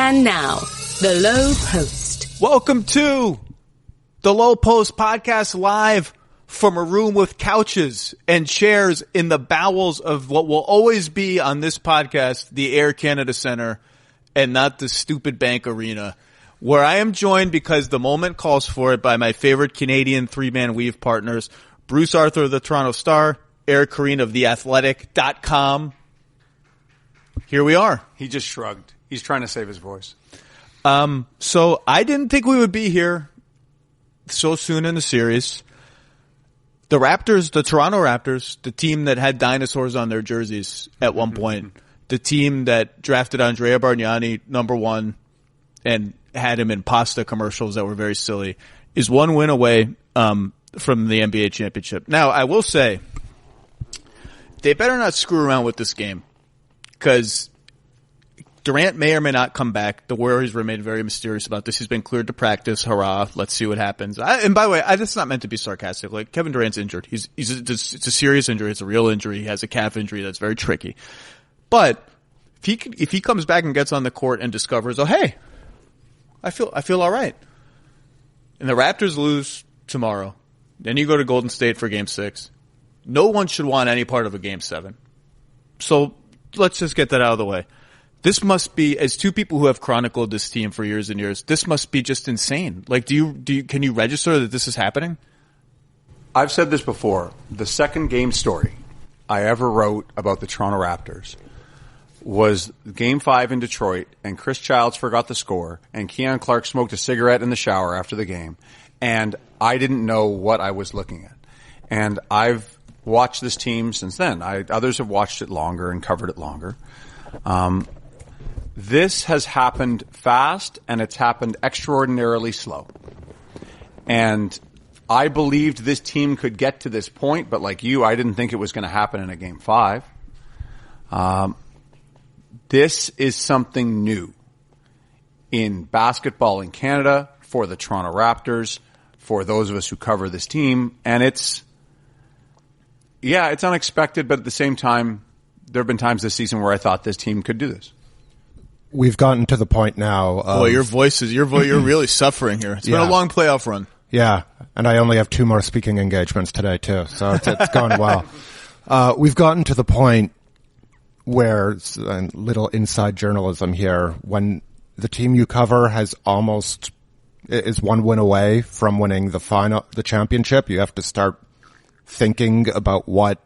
And now, the Lowe Post. Welcome to the Lowe Post podcast, live from a room with couches and chairs in the bowels of what will always be on this podcast, the Air Canada Centre, and not the stupid bank arena, where I am joined, because the moment calls for it, by my favorite Canadian three-man weave partners, Bruce Arthur of the Toronto Star, Koreen of theathletic.com. Here we are. He just shrugged. He's trying to save his voice. So I didn't think we would be here so soon in the series. The Raptors, the Toronto Raptors, the team that had dinosaurs on their jerseys at one point, the team that drafted Andrea Bargnani #1 and had him in pasta commercials that were very silly, is one win away from the NBA championship. Now, I will say, they better not screw around with this game, because Durant may or may not come back. The Warriors remain very mysterious about this. He's been cleared to practice. Hurrah. Let's see what happens. And by the way, that's not meant to be sarcastic. Like, Kevin Durant's injured. It's a serious injury. It's a real injury. He has a calf injury that's very tricky. But if he comes back and gets on the court and discovers, oh, hey, I feel all right, and the Raptors lose tomorrow, then you go to Golden State for Game 6. No one should want any part of a Game 7. So let's just get that out of the way. This must be, as two people who have chronicled this team for years and years, this must be just insane. Like, can you register that this is happening? I've said this before. The second game story I ever wrote about the Toronto Raptors was Game 5 in Detroit, and Chris Childs forgot the score, and Keon Clark smoked a cigarette in the shower after the game, and I didn't know what I was looking at. And I've watched this team since then. Others have watched it longer and covered it longer. This has happened fast, and it's happened extraordinarily slow. And I believed this team could get to this point, but like you, I didn't think it was going to happen in a Game 5. This is something new in basketball in Canada for the Toronto Raptors, for those of us who cover this team. And it's unexpected, but at the same time, there have been times this season where I thought this team could do this. We've gotten to the point now. Boy, you're really suffering here. It's been a long playoff run. Yeah, and I only have 2 more speaking engagements today too, so it's going well. We've gotten to the point where, a little inside journalism here, when the team you cover is one win away from winning the championship, you have to start thinking about what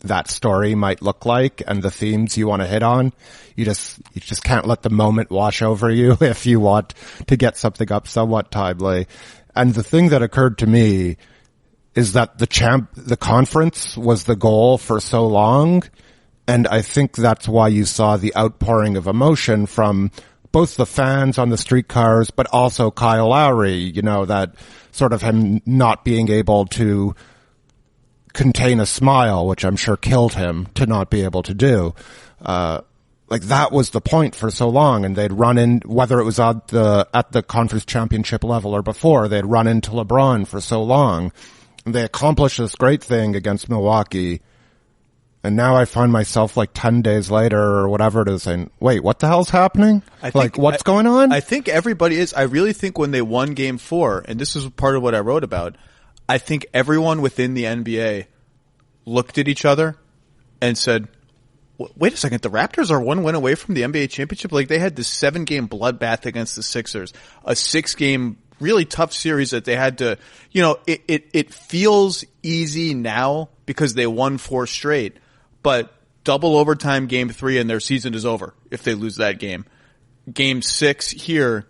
that story might look like and the themes you want to hit on. You just can't let the moment wash over you if you want to get something up somewhat timely. And the thing that occurred to me is that the conference was the goal for so long. And I think that's why you saw the outpouring of emotion from both the fans on the streetcars, but also Kyle Lowry, that sort of him not being able to contain a smile, which I'm sure killed him to not be able to do. Like, that was the point for so long, and they'd run in, whether it was at the conference championship level or before, they'd run into LeBron for so long. And they accomplished this great thing against Milwaukee. And now I find myself like 10 days later or whatever it is saying, wait, what the hell's happening? What's going on? I think everybody is. I really think when they won Game 4, and this is part of what I wrote about, I think everyone within the NBA looked at each other and said, wait a second, the Raptors are 1 win away from the NBA championship? Like, they had this 7-game bloodbath against the Sixers, a 6-game really tough series that they had to, it feels easy now because they won 4 straight, but double overtime Game 3 and their season is over if they lose that game. Game 6 here,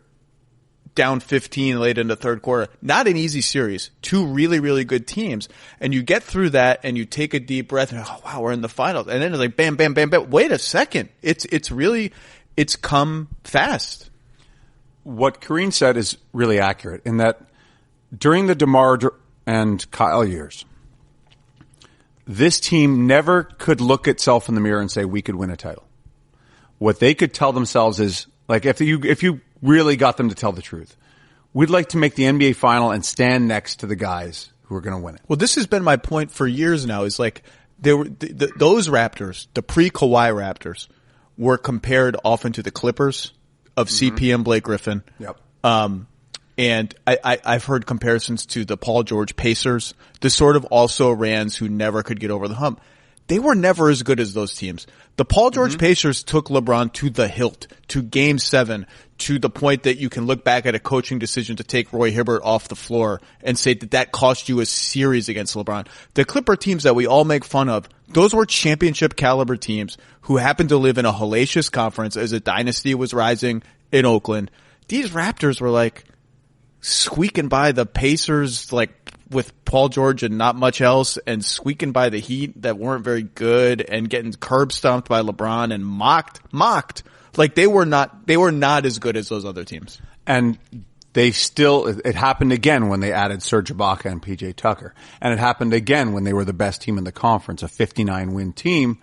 down 15 late in the third quarter. Not an easy series. 2 really, really good teams. And you get through that and you take a deep breath and, oh, wow, we're in the finals. And then it's like, bam, bam, bam, bam. Wait a second. It's come fast. What Koreen said is really accurate in that during the DeMar and Kyle years, this team never could look itself in the mirror and say, we could win a title. What they could tell themselves is, like, if you really got them to tell the truth, we'd like to make the NBA final and stand next to the guys who are going to win it. Well, this has been my point for years now, is like, there were those Raptors, the pre-Kawhi Raptors, were compared often to the Clippers of CP and Blake Griffin. Yep. And I've heard comparisons to the Paul George Pacers, the sort of also-rans who never could get over the hump. They were never as good as those teams. The Paul George Pacers took LeBron to the hilt, to Game 7, to the point that you can look back at a coaching decision to take Roy Hibbert off the floor and say that cost you a series against LeBron. The Clipper teams that we all make fun of, those were championship caliber teams who happened to live in a hellacious conference as a dynasty was rising in Oakland. These Raptors were like squeaking by the Pacers, like with Paul George and not much else, and squeaking by the Heat that weren't very good, and getting curb stomped by LeBron and mocked. Like they were not as good as those other teams. And it happened again when they added Serge Ibaka and PJ Tucker. And it happened again when they were the best team in the conference, a 59-win team.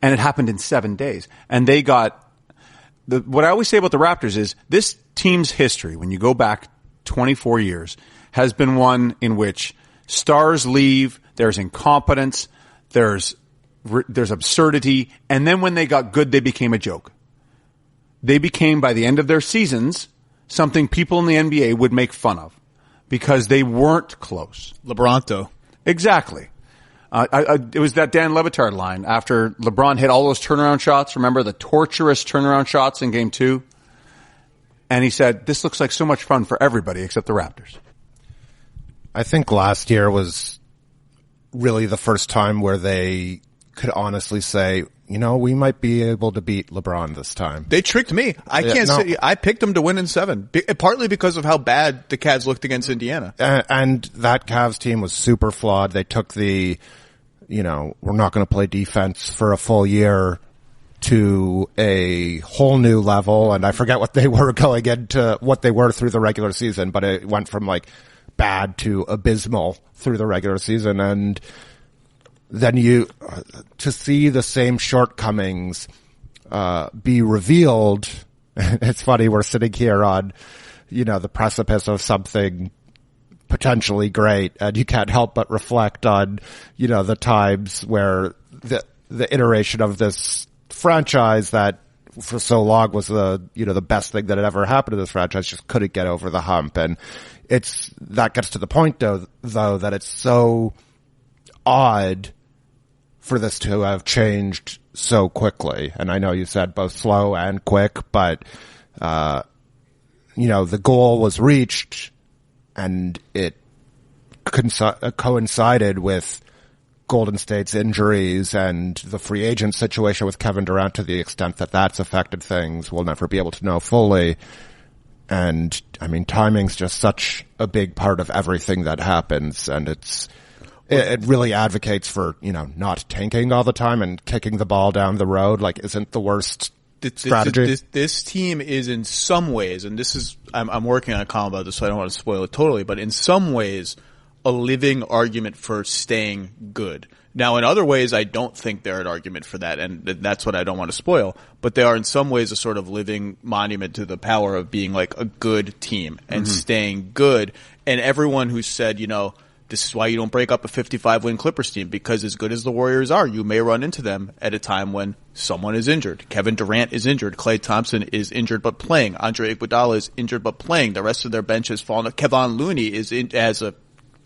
And it happened in 7 days. And they got what I always say about the Raptors is this team's history, when you go back 24 years, has been one in which stars leave, there's incompetence, there's absurdity, and then when they got good, they became a joke. They became, by the end of their seasons, something people in the NBA would make fun of because they weren't close. LeBronto. Exactly. It was that Dan Le Batard line after LeBron hit all those turnaround shots. Remember the torturous turnaround shots in Game 2? And he said, this looks like so much fun for everybody except the Raptors. I think last year was really the first time where they could honestly say, we might be able to beat LeBron this time. They tricked me. I picked them to win in 7, partly because of how bad the Cavs looked against Indiana. And that Cavs team was super flawed. They took the, we're not going to play defense for a full year to a whole new level. And I forget what they were going into, what they were through the regular season, but it went from like bad to abysmal through the regular season. And then to see the same shortcomings be revealed. It's funny, we're sitting here on, the precipice of something potentially great, and you can't help but reflect on, the times where the iteration of this franchise that for so long was the best thing that had ever happened to this franchise just couldn't get over the hump. And that gets to the point though, that it's so odd for this to have changed so quickly. And I know you said both slow and quick, but, the goal was reached and it coincided with Golden State's injuries and the free agent situation with Kevin Durant to the extent that that's affected things. We'll never be able to know fully. And I mean, timing's just such a big part of everything that happens, and it really advocates for, not tanking all the time and kicking the ball down the road, like isn't the worst strategy. This team is in some ways, and I'm working on a column about this, so I don't want to spoil it totally, but in some ways, a living argument for staying good. Now, in other ways, I don't think they're an argument for that, and that's what I don't want to spoil. But they are in some ways a sort of living monument to the power of being like a good team and staying good. And everyone who said, this is why you don't break up a 55-win Clippers team, because as good as the Warriors are, you may run into them at a time when someone is injured. Kevin Durant is injured. Klay Thompson is injured but playing. Andre Iguodala is injured but playing. The rest of their bench has fallen. Kevon Looney is as a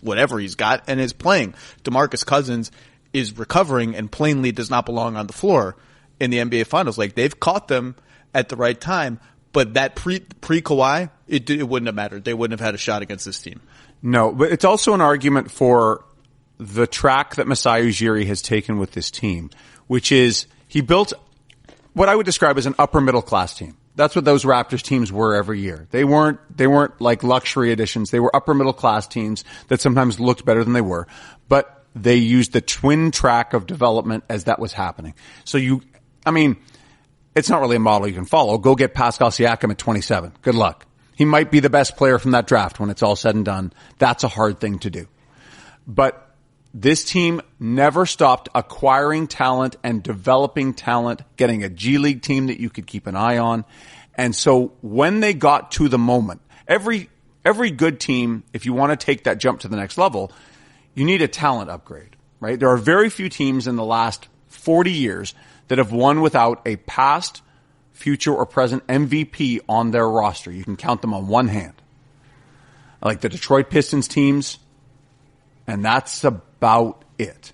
whatever he's got and is playing. DeMarcus Cousins is recovering and plainly does not belong on the floor in the NBA Finals. Like, they've caught them at the right time, but that pre-Kawhi, it wouldn't have mattered. They wouldn't have had a shot against this team. No, but it's also an argument for the track that Masai Ujiri has taken with this team, which is he built what I would describe as an upper middle class team. That's what those Raptors teams were every year. They weren't like luxury additions. They were upper middle class teams that sometimes looked better than they were, but they used the twin track of development as that was happening. So it's not really a model you can follow. Go get Pascal Siakam at 27. Good luck. He might be the best player from that draft when it's all said and done. That's a hard thing to do. But this team never stopped acquiring talent and developing talent, getting a G League team that you could keep an eye on. And so when they got to the moment, every good team, if you want to take that jump to the next level, you need a talent upgrade, right? There are very few teams in the last 40 years that have won without a past future or present MVP on their roster. You can count them on one hand. Like the Detroit Pistons teams, and that's about it.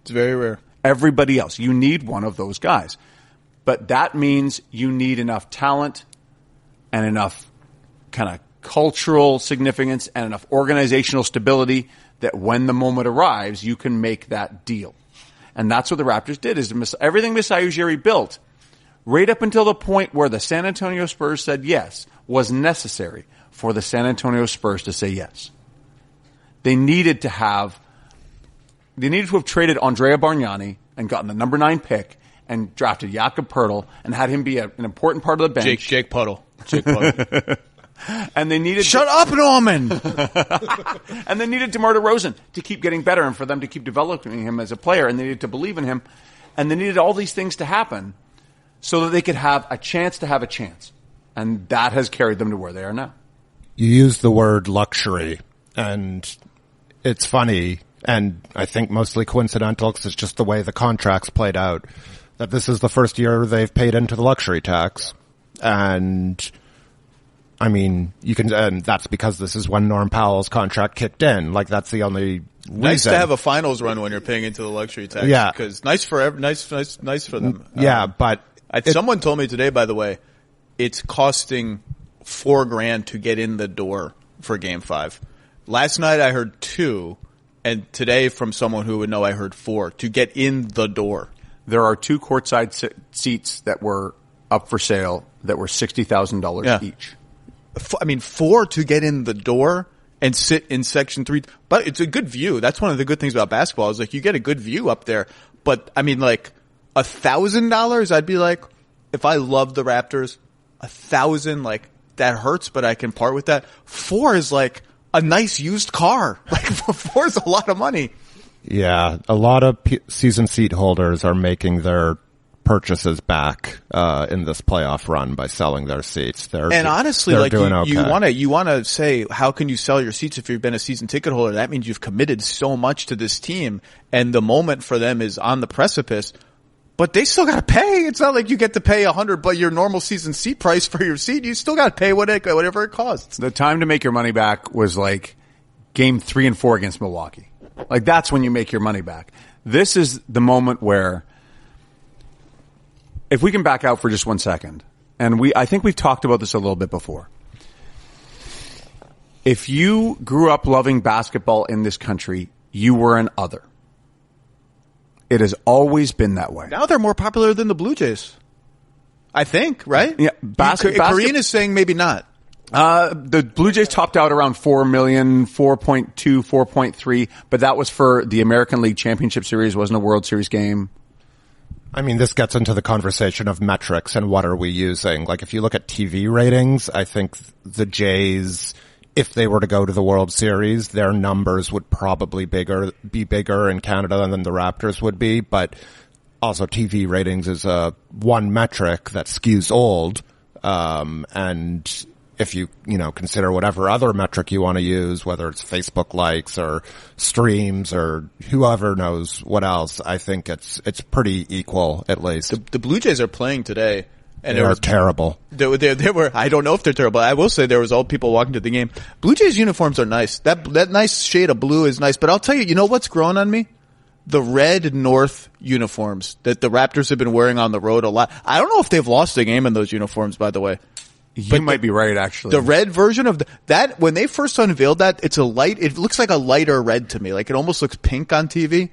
It's very rare. Everybody else, you need one of those guys. But that means you need enough talent and enough kind of cultural significance and enough organizational stability that when the moment arrives, you can make that deal. And that's what the Raptors did, is everything Masai Ujiri built, right up until the point where the San Antonio Spurs said yes, was necessary for the San Antonio Spurs to say yes. They needed to have traded Andrea Bargnani and gotten the number 9 pick and drafted Jakob Poeltl and had him be an important part of the bench. Jake Puddle. And they needed Shut up, Norman! And they needed DeMar DeRozan to keep getting better and for them to keep developing him as a player, and they needed to believe in him. And they needed all these things to happen so that they could have a chance to have a chance. And that has carried them to where they are now. You use the word luxury, and it's funny, and I think mostly coincidental because it's just the way the contracts played out, that this is the first year they've paid into the luxury tax. And I mean, and that's because this is when Norm Powell's contract kicked in. Like, that's the only reason. Nice to have a finals run when you're paying into the luxury tax. Yeah. Because nice for them. Yeah, but someone told me today, by the way, it's costing $4,000 to get in the door for Game 5. Last night I heard 2, and today from someone who would know I heard 4 to get in the door. There are 2 courtside seats that were up for sale that were $60,000 each. 4 to get in the door and sit in section 3. But it's a good view. That's one of the good things about basketball is like you get a good view up there. But I mean, like $1,000, I'd be like, if I love the Raptors, 1,000, like that hurts, but I can part with that. 4 is like a nice used car. Like 4 is a lot of money. Yeah, a lot of season seat holders are making their purchases back in this playoff run by selling their seats. Honestly, like doing okay. you want to say, how can you sell your seats if you've been a season ticket holder? That means you've committed so much to this team, and the moment for them is on the precipice. But they still got to pay. It's not like you get to pay $100, but your normal season seat price for your seat, you still got to pay whatever it costs. The time to make your money back was like Game 3 and 4 against Milwaukee. Like that's when you make your money back. This is the moment where, if we can back out for just 1 second, and I think we've talked about this a little bit before. If you grew up loving basketball in this country, you were an other. It has always been that way. Now they're more popular than the Blue Jays. I think, right? Yeah. Koreen is saying maybe not. The Blue Jays topped out around 4 million, 4.2, 4.3, but that was for the American League Championship Series, wasn't a World Series game. I mean, this gets into the conversation of metrics and what are we using. Like, if you look at TV ratings, I think the Jays, if they were to go to the World Series, their numbers would probably be bigger in Canada than the Raptors would be. But also TV ratings is one metric that skews old. And if you consider whatever other metric you want to use, whether it's Facebook likes or streams or whoever knows what else, I think it's pretty equal at least. The Blue Jays are playing today. And they are terrible. They were. I don't know if they're terrible. I will say there was all people walking to the game. Blue Jays uniforms are nice. That nice shade of blue is nice. But I'll tell you, you know what's growing on me? The red North uniforms that the Raptors have been wearing on the road a lot. I don't know if they've lost a game in those uniforms, by the way. You might be right, actually. The red version of that, when they first unveiled that, it looks like a lighter red to me. Like it almost looks pink on TV.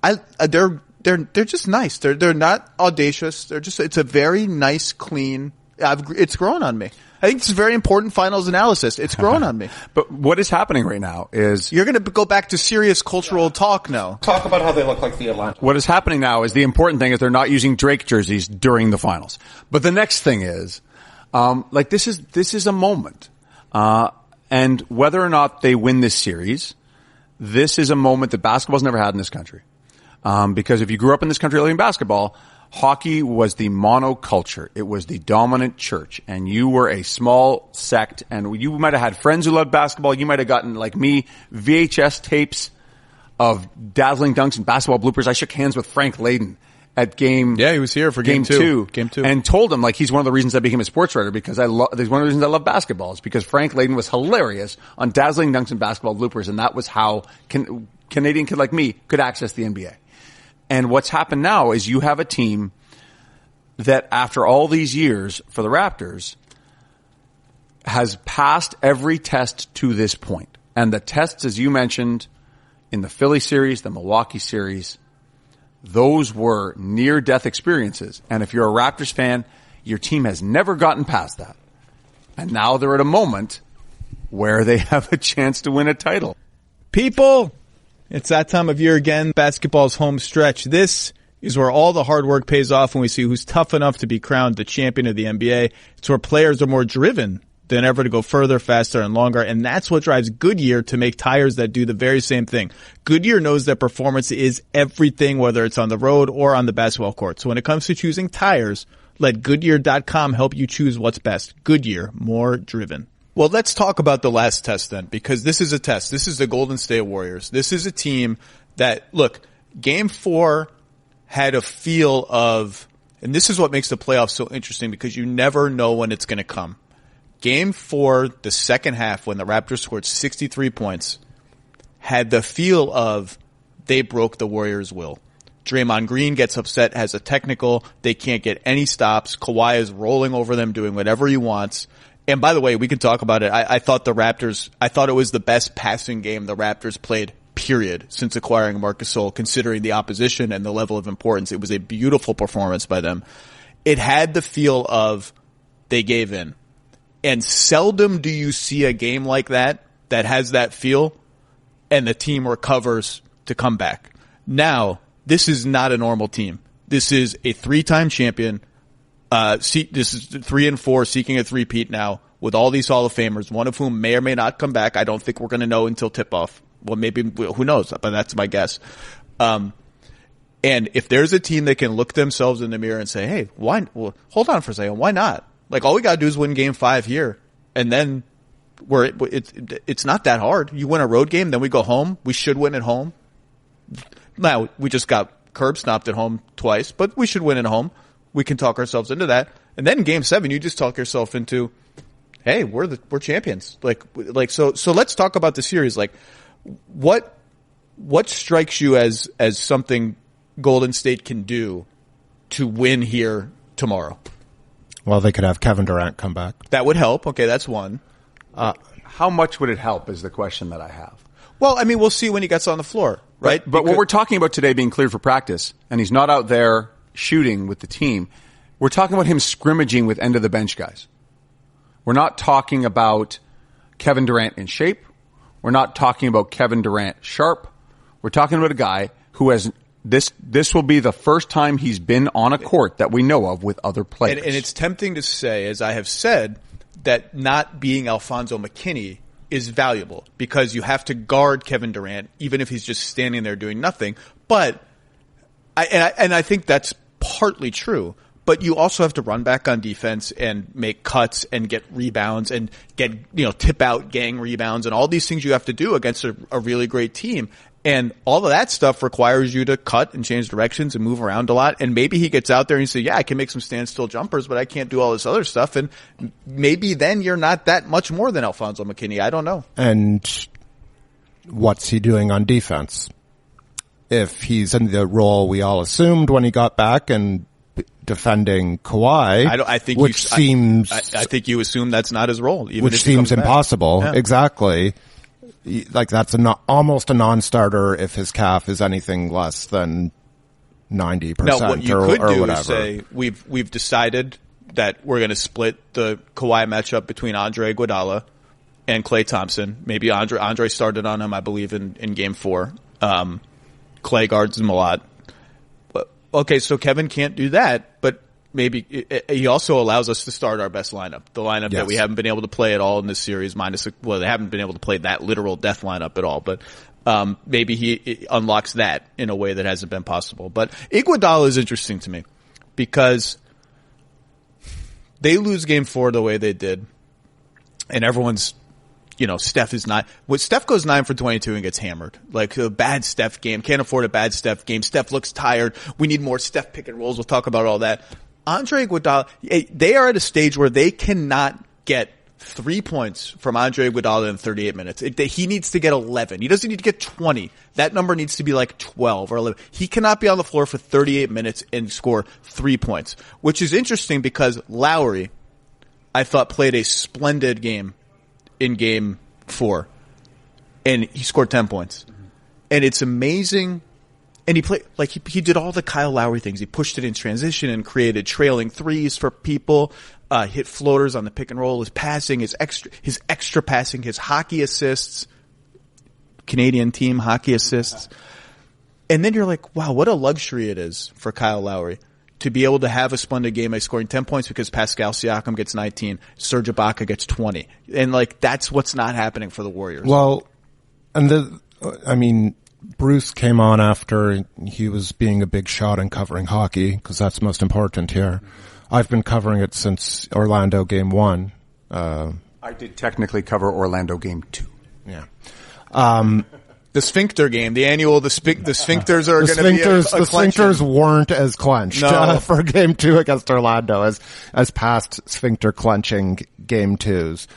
They're just nice. They're not audacious. It's a very nice, clean. It's grown on me. I think it's a very important finals analysis. It's grown on me. But what is happening right now is you're going to go back to serious cultural talk now. Talk about how they look like the Atlanta. What is happening now is the important thing is they're not using Drake jerseys during the finals. But the next thing is, this is a moment. And whether or not they win this series, this is a moment that basketball's never had in this country. Because if you grew up in this country loving basketball, hockey was the monoculture. It was the dominant church. And you were a small sect, and you might have had friends who loved basketball. You might have gotten, like me, VHS tapes of dazzling dunks and basketball bloopers. I shook hands with Frank Layden at game. Yeah, he was here for game two. Game two. And told him, like, he's one of the reasons I became a sports writer because there's one of the reasons I love basketball is because Frank Layden was hilarious on dazzling dunks and basketball bloopers, and that was how Canadian kid like me could access the NBA. And what's happened now is you have a team that after all these years for the Raptors has passed every test to this point. And the tests, as you mentioned, in the Philly series, the Milwaukee series, those were near-death experiences. And if you're a Raptors fan, your team has never gotten past that. And now they're at a moment where they have a chance to win a title. People, it's that time of year again, basketball's home stretch. This is where all the hard work pays off when we see who's tough enough to be crowned the champion of the NBA. It's where players are more driven than ever to go further, faster, and longer. And that's what drives Goodyear to make tires that do the very same thing. Goodyear knows that performance is everything, whether it's on the road or on the basketball court. So when it comes to choosing tires, let Goodyear.com help you choose what's best. Goodyear, more driven. Well, let's talk about the last test then, because this is a test. This is the Golden State Warriors. This is a team that, look, Game 4 had a feel of, and this is what makes the playoffs so interesting because you never know when it's going to come. Game 4, the second half, when the Raptors scored 63 points, had the feel of they broke the Warriors' will. Draymond Green gets upset, has a technical. They can't get any stops. Kawhi is rolling over them, doing whatever he wants. And by the way, we can talk about it. I thought it was the best passing game the Raptors played, period, since acquiring Marc Gasol, considering the opposition and the level of importance. It was a beautiful performance by them. It had the feel of they gave in. And seldom do you see a game like that has that feel and the team recovers to come back. Now, this is not a normal team. This is a 3-time champion. This is 3 and 4 seeking a three-peat now with all these Hall of Famers, one of whom may or may not come back. I don't think we're going to know until tip-off. Well, maybe, who knows, but that's my guess. And if there's a team that can look themselves in the mirror and say, hey, hold on for a second, why not? Like, all we gotta do is win game 5 here, and then it's not that hard. You win a road game, then we go home. We should win at home. Now, we just got curb stomped at home twice, but we should win at home. We can talk ourselves into that. And then in game 7, you just talk yourself into, hey, we're champions. So let's talk about the series. Like, what strikes you as something Golden State can do to win here tomorrow? Well, they could have Kevin Durant come back. That would help. Okay, that's one. How much would it help is the question that I have. Well, I mean, we'll see when he gets on the floor, right? But what we're talking about today being cleared for practice, and he's not out there shooting with the team, we're talking about him scrimmaging with end-of-the-bench guys. We're not talking about Kevin Durant in shape. We're not talking about Kevin Durant sharp. We're talking about a guy who has this will be the first time he's been on a court that we know of with other players. And it's tempting to say, as I have said, that not being Alfonso McKinney is valuable because you have to guard Kevin Durant even if he's just standing there doing nothing. But I think that's partly true. But you also have to run back on defense and make cuts and get rebounds and get, tip out gang rebounds and all these things you have to do against a really great team. And all of that stuff requires you to cut and change directions and move around a lot. And maybe he gets out there and he says, yeah, I can make some standstill jumpers, but I can't do all this other stuff. And maybe then you're not that much more than Alfonso McKinney. I don't know. And what's he doing on defense? If he's in the role we all assumed when he got back and defending Kawhi, I think you assume that's not his role, even which seems impossible. Yeah. Exactly. Like that's almost a non-starter if his calf is anything less than 90%. No, what you could do whatever. is say we've decided that we're going to split the Kawhi matchup between Andre Iguodala and Klay Thompson. Maybe Andre started on him, I believe, in game 4. Klay guards him a lot. Okay, so Kevin can't do that, but maybe he also allows us to start our best lineup, the lineup that we haven't been able to play at all in this series. They haven't been able to play that literal death lineup at all, but maybe he unlocks that in a way that hasn't been possible. But Iguodala is interesting to me because they lose game 4 the way they did, and everyone's Steph is not, Steph goes 9 for 22 and gets hammered. Like a bad Steph game. Can't afford a bad Steph game. Steph looks tired. We need more Steph pick and rolls. We'll talk about all that. Andre Iguodala, they are at a stage where they cannot get 3 points from Andre Iguodala in 38 minutes. He needs to get 11. He doesn't need to get 20. That number needs to be like 12 or 11. He cannot be on the floor for 38 minutes and score 3 points, which is interesting because Lowry, I thought, played a splendid game in game 4, and he scored 10 points. And it's amazing. And he played, like, he did all the Kyle Lowry things. He pushed it in transition and created trailing threes for people, hit floaters on the pick and roll, his passing, his extra passing, his hockey assists, Canadian team hockey assists. And then you're like, wow, what a luxury it is for Kyle Lowry to be able to have a splendid game by scoring 10 points because Pascal Siakam gets 19, Serge Ibaka gets 20. And like, that's what's not happening for the Warriors. Well, and Bruce came on after he was being a big shot and covering hockey because that's most important here. I've been covering it since Orlando game 1. I did technically cover Orlando game 2. Yeah. The sphincter game, the annual, the sphincters are going to be a the sphincters weren't as clenched for game 2 against Orlando as past sphincter clenching game 2s.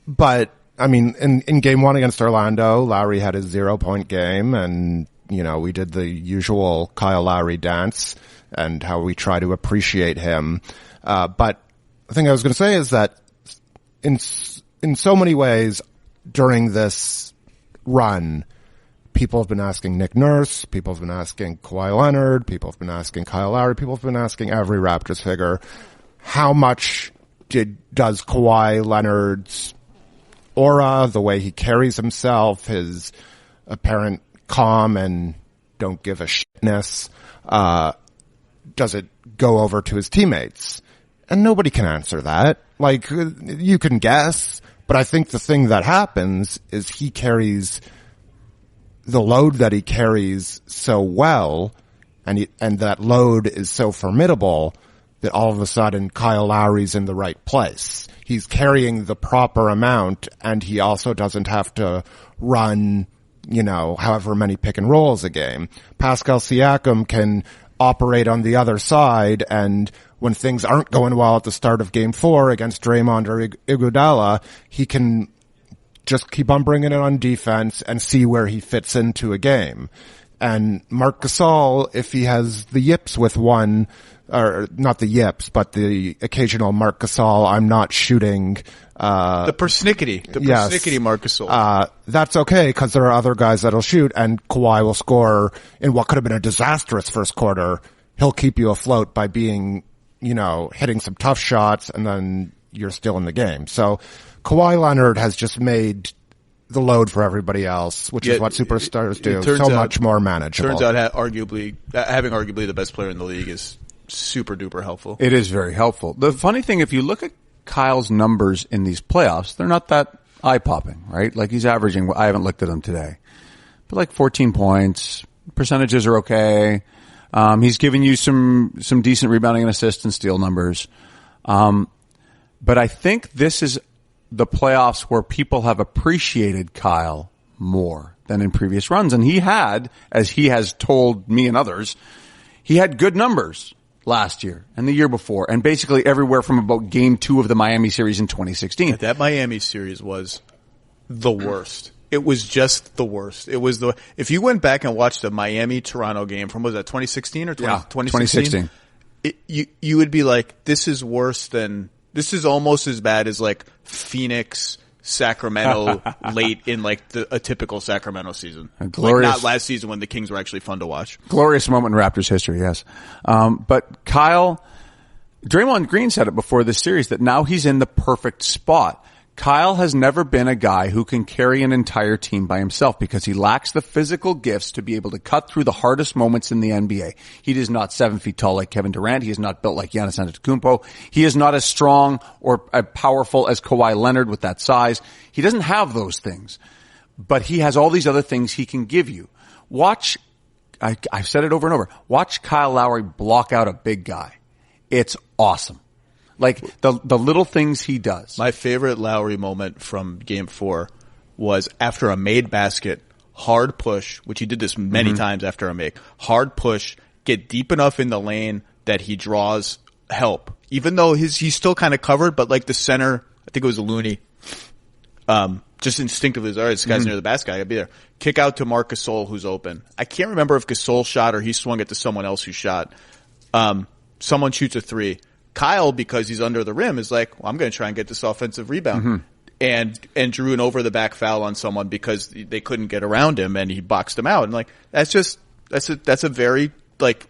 But I mean, in game 1 against Orlando, Lowry had his 0-point game, and we did the usual Kyle Lowry dance and how we try to appreciate him. But the thing I was going to say is that in so many ways during this run, people have been asking Nick Nurse, people have been asking Kawhi Leonard, people have been asking Kyle Lowry, people have been asking every Raptors figure, how much does Kawhi Leonard's aura, the way he carries himself, his apparent calm and don't give a shitness, does it go over to his teammates? And nobody can answer that. Like, you can guess, but I think the thing that happens is he carries the load that he carries so well, and that load is so formidable that all of a sudden Kyle Lowry's in the right place. He's carrying the proper amount, and he also doesn't have to run, however many pick and rolls a game. Pascal Siakam can operate on the other side, and when things aren't going well at the start of game 4 against Draymond or Iguodala, he can just keep on bringing it on defense and see where he fits into a game. And Marc Gasol, if he has the yips with one, or not the yips, but the occasional Marc Gasol, I'm not shooting, the persnickety Marc Gasol. That's okay, because there are other guys that'll shoot, and Kawhi will score in what could have been a disastrous first quarter. He'll keep you afloat by being, hitting some tough shots, and then you're still in the game. So Kawhi Leonard has just made the load for everybody else, which is what superstars do, so much more manageable. Turns out having arguably the best player in the league is super duper helpful. It is very helpful. The funny thing, if you look at Kyle's numbers in these playoffs, they're not that eye-popping, right? Like, he's averaging, I haven't looked at them today, but like 14 points. Percentages are okay. He's given you some decent rebounding and assist and steal numbers. But I think this is the playoffs where people have appreciated Kyle more than in previous runs. And he had, as he has told me and others, he had good numbers last year and the year before, and basically everywhere from about game 2 of the Miami series in 2016. That Miami series was the worst. It was just the worst. It was if you went back and watched the Miami-Toronto game from, was that 2016 or 2016? You would be like, this is almost as bad as like Phoenix, Sacramento late in like a typical Sacramento season. Not last season when the Kings were actually fun to watch. Glorious moment in Raptors history, yes. But Draymond Green said it before this series that now he's in the perfect spot. Kyle has never been a guy who can carry an entire team by himself because he lacks the physical gifts to be able to cut through the hardest moments in the NBA. He is not 7 feet tall like Kevin Durant. He is not built like Giannis Antetokounmpo. He is not as strong or as powerful as Kawhi Leonard with that size. He doesn't have those things, but he has all these other things he can give you. I've said it over and over. Watch Kyle Lowry block out a big guy. It's awesome. Like the little things he does. My favorite Lowry moment from Game 4 was after a made basket, hard push, which he did this many times after a make, hard push, get deep enough in the lane that he draws help. Even though he's still kind of covered, but like the center, I think it was Looney, just instinctively, all right, this guy's near the basket, I gotta be there. Kick out to Marc Gasol, who's open. I can't remember if Gasol shot or he swung it to someone else who shot. Someone shoots a three. Kyle, because he's under the rim, is like, well, I'm gonna try and get this offensive rebound. And drew an over the back foul on someone because they couldn't get around him and he boxed him out. And like, that's a very, like,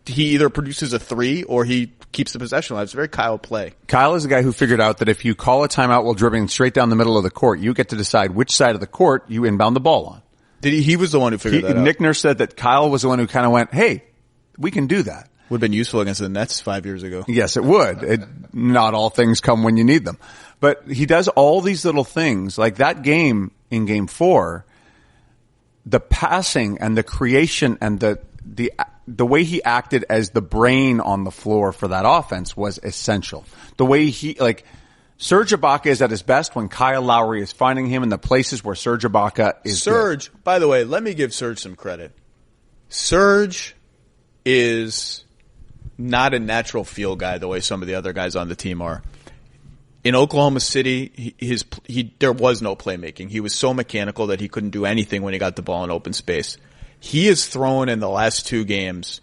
he either produces a three or he keeps the possession alive. It's a very Kyle play. Kyle is the guy who figured out that if you call a timeout while dribbling straight down the middle of the court, you get to decide which side of the court you inbound the ball on. He was the one who figured that out. Nick Nurse said that Kyle was the one who kind of went, hey, we can do that. Would have been useful against the Nets 5 years ago. Yes, it would. Not all things come when you need them. But he does all these little things. Like that game in Game 4, the passing and the creation and the way he acted as the brain on the floor for that offense was essential. The way Serge Ibaka is at his best when Kyle Lowry is finding him in the places where Serge Ibaka is Serge, good. By the way, let me give Serge some credit. Serge is not a natural feel guy the way some of the other guys on the team are. In Oklahoma City, there was no playmaking. He was so mechanical that he couldn't do anything when he got the ball in open space. He has thrown in the last 2 games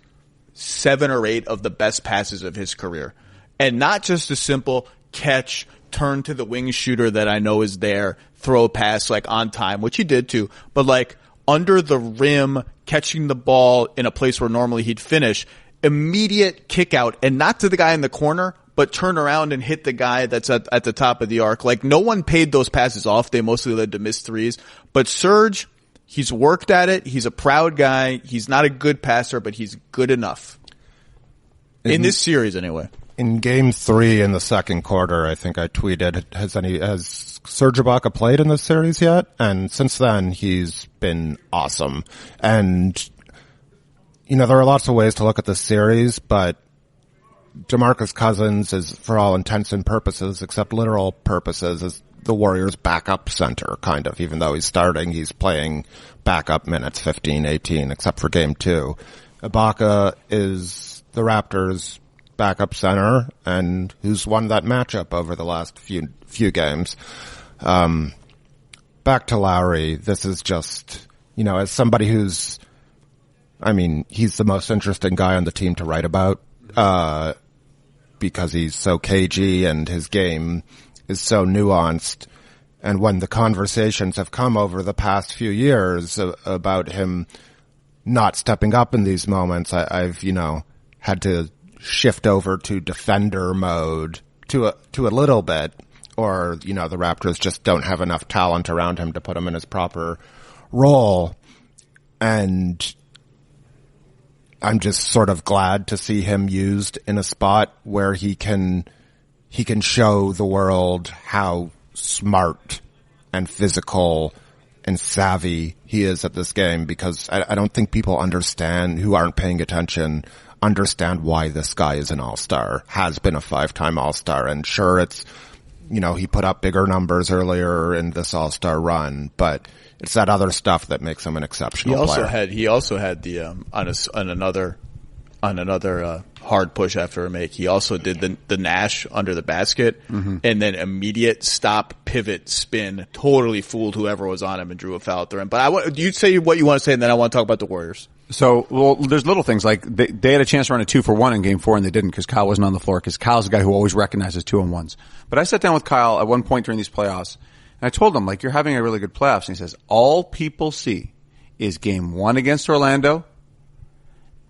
7 or 8 of the best passes of his career. And not just a simple catch, turn to the wing shooter that I know is there, throw a pass like on time, which he did too, but like under the rim, catching the ball in a place where normally he'd finish, immediate kick out, and not to the guy in the corner, but turn around and hit the guy that's at the top of the arc. Like no one paid those passes off. They mostly led to missed threes. But Serge, he's worked at it. He's a proud guy. He's not a good passer, but he's good enough. In this series anyway. In Game 3 in the second quarter, I think I tweeted, has Serge Ibaka played in this series yet? And since then, he's been awesome. And you know, there are lots of ways to look at this series, but DeMarcus Cousins is, for all intents and purposes, except literal purposes, is the Warriors' backup center, kind of. Even though he's starting, he's playing backup minutes, 15, 18, except for Game 2. Ibaka is the Raptors' backup center, and who's won that matchup over the last few games. Back to Lowry, this is just, you know, as somebody who's, I mean, he's the most interesting guy on the team to write about, because he's so cagey and his game is so nuanced. And when the conversations have come over the past few years about him not stepping up in these moments, I've, you know, had to shift over to defender mode to a little bit, or, you know, the Raptors just don't have enough talent around him to put him in his proper role. And I'm just sort of glad to see him used in a spot where he can show the world how smart and physical and savvy he is at this game, because I don't think people understand, who aren't paying attention, understand why this guy is an all-star, has been a 5-time all-star. And sure, it's, you know, he put up bigger numbers earlier in this all-star run, but it's that other stuff that makes him an exceptional player. He also had the on another hard push after a make. He also did the Nash under the basket, and then immediate stop, pivot, spin, totally fooled whoever was on him and drew a foul at the rim. But you say what you want to say, and then I want to talk about the Warriors. So, well, there's little things like they had a chance to run a 2-for-1 in Game 4 and they didn't because Kyle wasn't on the floor, because Kyle's the guy who always recognizes 2-on-1s. But I sat down with Kyle at one point during these playoffs and I told him, like, you're having a really good playoffs. And he says, all people see is Game 1 against Orlando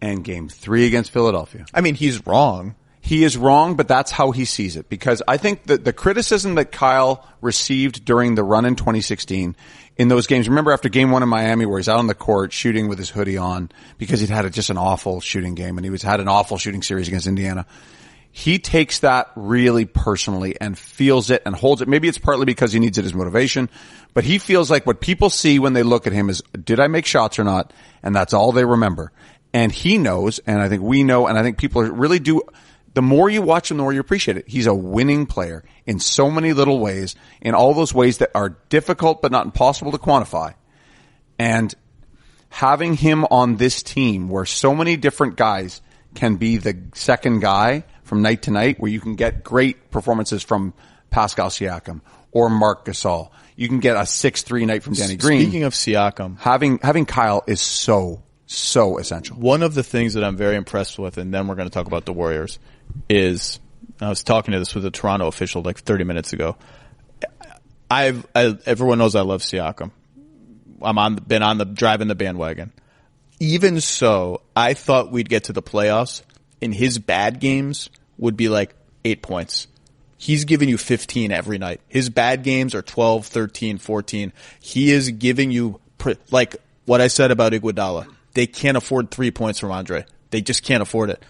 and Game 3 against Philadelphia. I mean, he's wrong. He is wrong, but that's how he sees it. Because I think that the criticism that Kyle received during the run in 2016 in those games, remember after Game 1 in Miami where he's out on the court shooting with his hoodie on because he'd had just an awful shooting game and had an awful shooting series against Indiana. He takes that really personally and feels it and holds it. Maybe it's partly because he needs it as motivation, but he feels like what people see when they look at him is, did I make shots or not? And that's all they remember. And he knows, and I think we know, and I think people really do the more you watch him, the more you appreciate it. He's a winning player in so many little ways, in all those ways that are difficult but not impossible to quantify. And having him on this team where so many different guys can be the second guy from night to night, where you can get great performances from Pascal Siakam or Marc Gasol. You can get a 6-3 night from Danny Green. Speaking of Siakam, having Kyle is so essential. One of the things that I'm very impressed with, and then we're going to talk about the Warriors, is I was talking to this with a Toronto official like 30 minutes ago. Everyone knows I love Siakam. Been driving the bandwagon. Even so, I thought we'd get to the playoffs and his bad games would be like 8 points. He's giving you 15 every night. His bad games are 12, 13, 14. He is giving you, like what I said about Iguodala. They can't afford 3 points from Andre. They just can't afford it.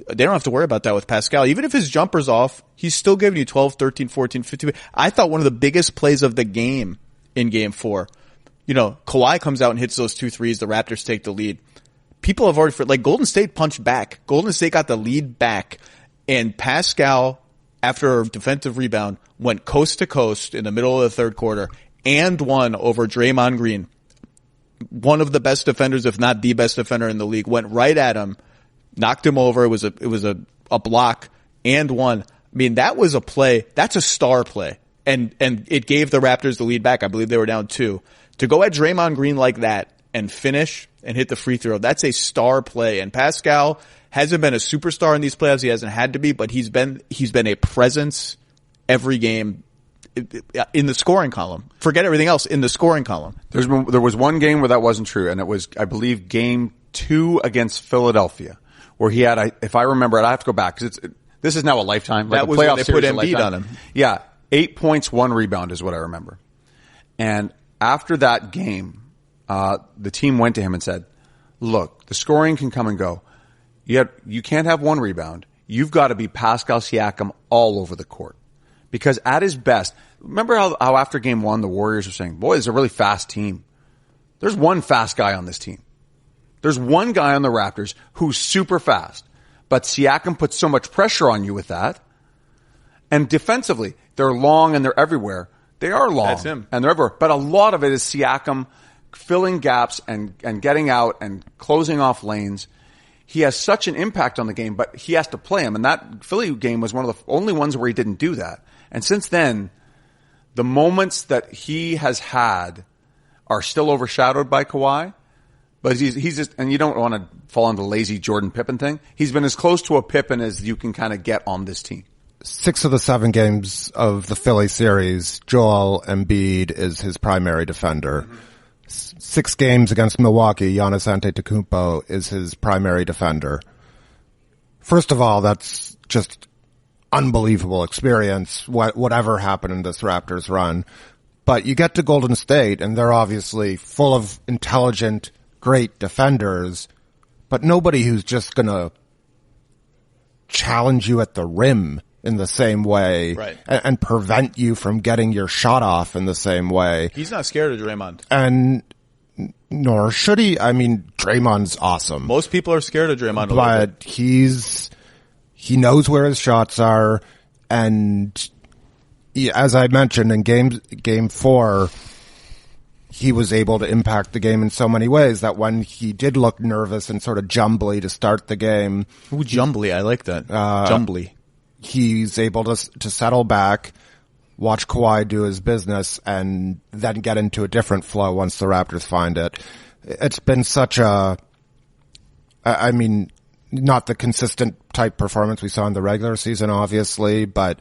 They don't have to worry about that with Pascal. Even if his jumper's off, he's still giving you 12, 13, 14, 15. I thought one of the biggest plays of the game in Game 4, Kawhi comes out and hits those 2 threes. The Raptors take the lead. People have already, Golden State punched back. Golden State got the lead back. And Pascal, after a defensive rebound, went coast to coast in the middle of the third quarter and won over Draymond Green. One of the best defenders, if not the best defender in the league, went right at him, knocked him over. It was a block and won. I mean, that was a play. That's a star play. And it gave the Raptors the lead back. I believe they were down 2. To go at Draymond Green like that and finish and hit the free throw, that's a star play. And Pascal hasn't been a superstar in these playoffs. He hasn't had to be, but he's been a presence every game in the scoring column. Forget everything else, in the scoring column. There was one game where that wasn't true, and it was, I believe, Game 2 against Philadelphia, where he had, if I remember it, I have to go back because this is now a lifetime. That was when they put Embiid on him. Yeah, 8 points, 1 rebound is what I remember. And after that game, the team went to him and said, "Look, the scoring can come and go. You can't have 1 rebound. You've got to be Pascal Siakam all over the court." Because at his best, remember how after Game 1 the Warriors were saying, "Boy, it's a really fast team." There's one fast guy on this team. There's one guy on the Raptors who's super fast. But Siakam puts so much pressure on you with that. And defensively, they're long and they're everywhere. They are long. That's him. And they're everywhere. But a lot of it is Siakam filling gaps and getting out and closing off lanes. He has such an impact on the game, but he has to play him. And that Philly game was one of the only ones where he didn't do that. And since then, the moments that he has had are still overshadowed by Kawhi. But he's just, and you don't want to fall into the lazy Jordan Pippen thing. He's been as close to a Pippen as you can kind of get on this team. 6 of the 7 games of the Philly series, Joel Embiid is his primary defender. Mm-hmm. 6 games against Milwaukee, Giannis Antetokounmpo is his primary defender. First of all, that's just unbelievable experience, whatever happened in this Raptors run. But you get to Golden State, and they're obviously full of intelligent, great defenders, but nobody who's just going to challenge you at the rim in the same way, right, and prevent you from getting your shot off in the same way. He's not scared of Draymond. And nor should he. I mean, Draymond's awesome. Most people are scared of Draymond a little but bit. He knows where his shots are, and as I mentioned in game 4, he was able to impact the game in so many ways that when he did look nervous and sort of jumbly to start the game. Ooh, jumbly. I like that. Jumbly. He's able to settle back, watch Kawhi do his business, and then get into a different flow once the Raptors find it. It's been such not the consistent type performance we saw in the regular season, obviously, but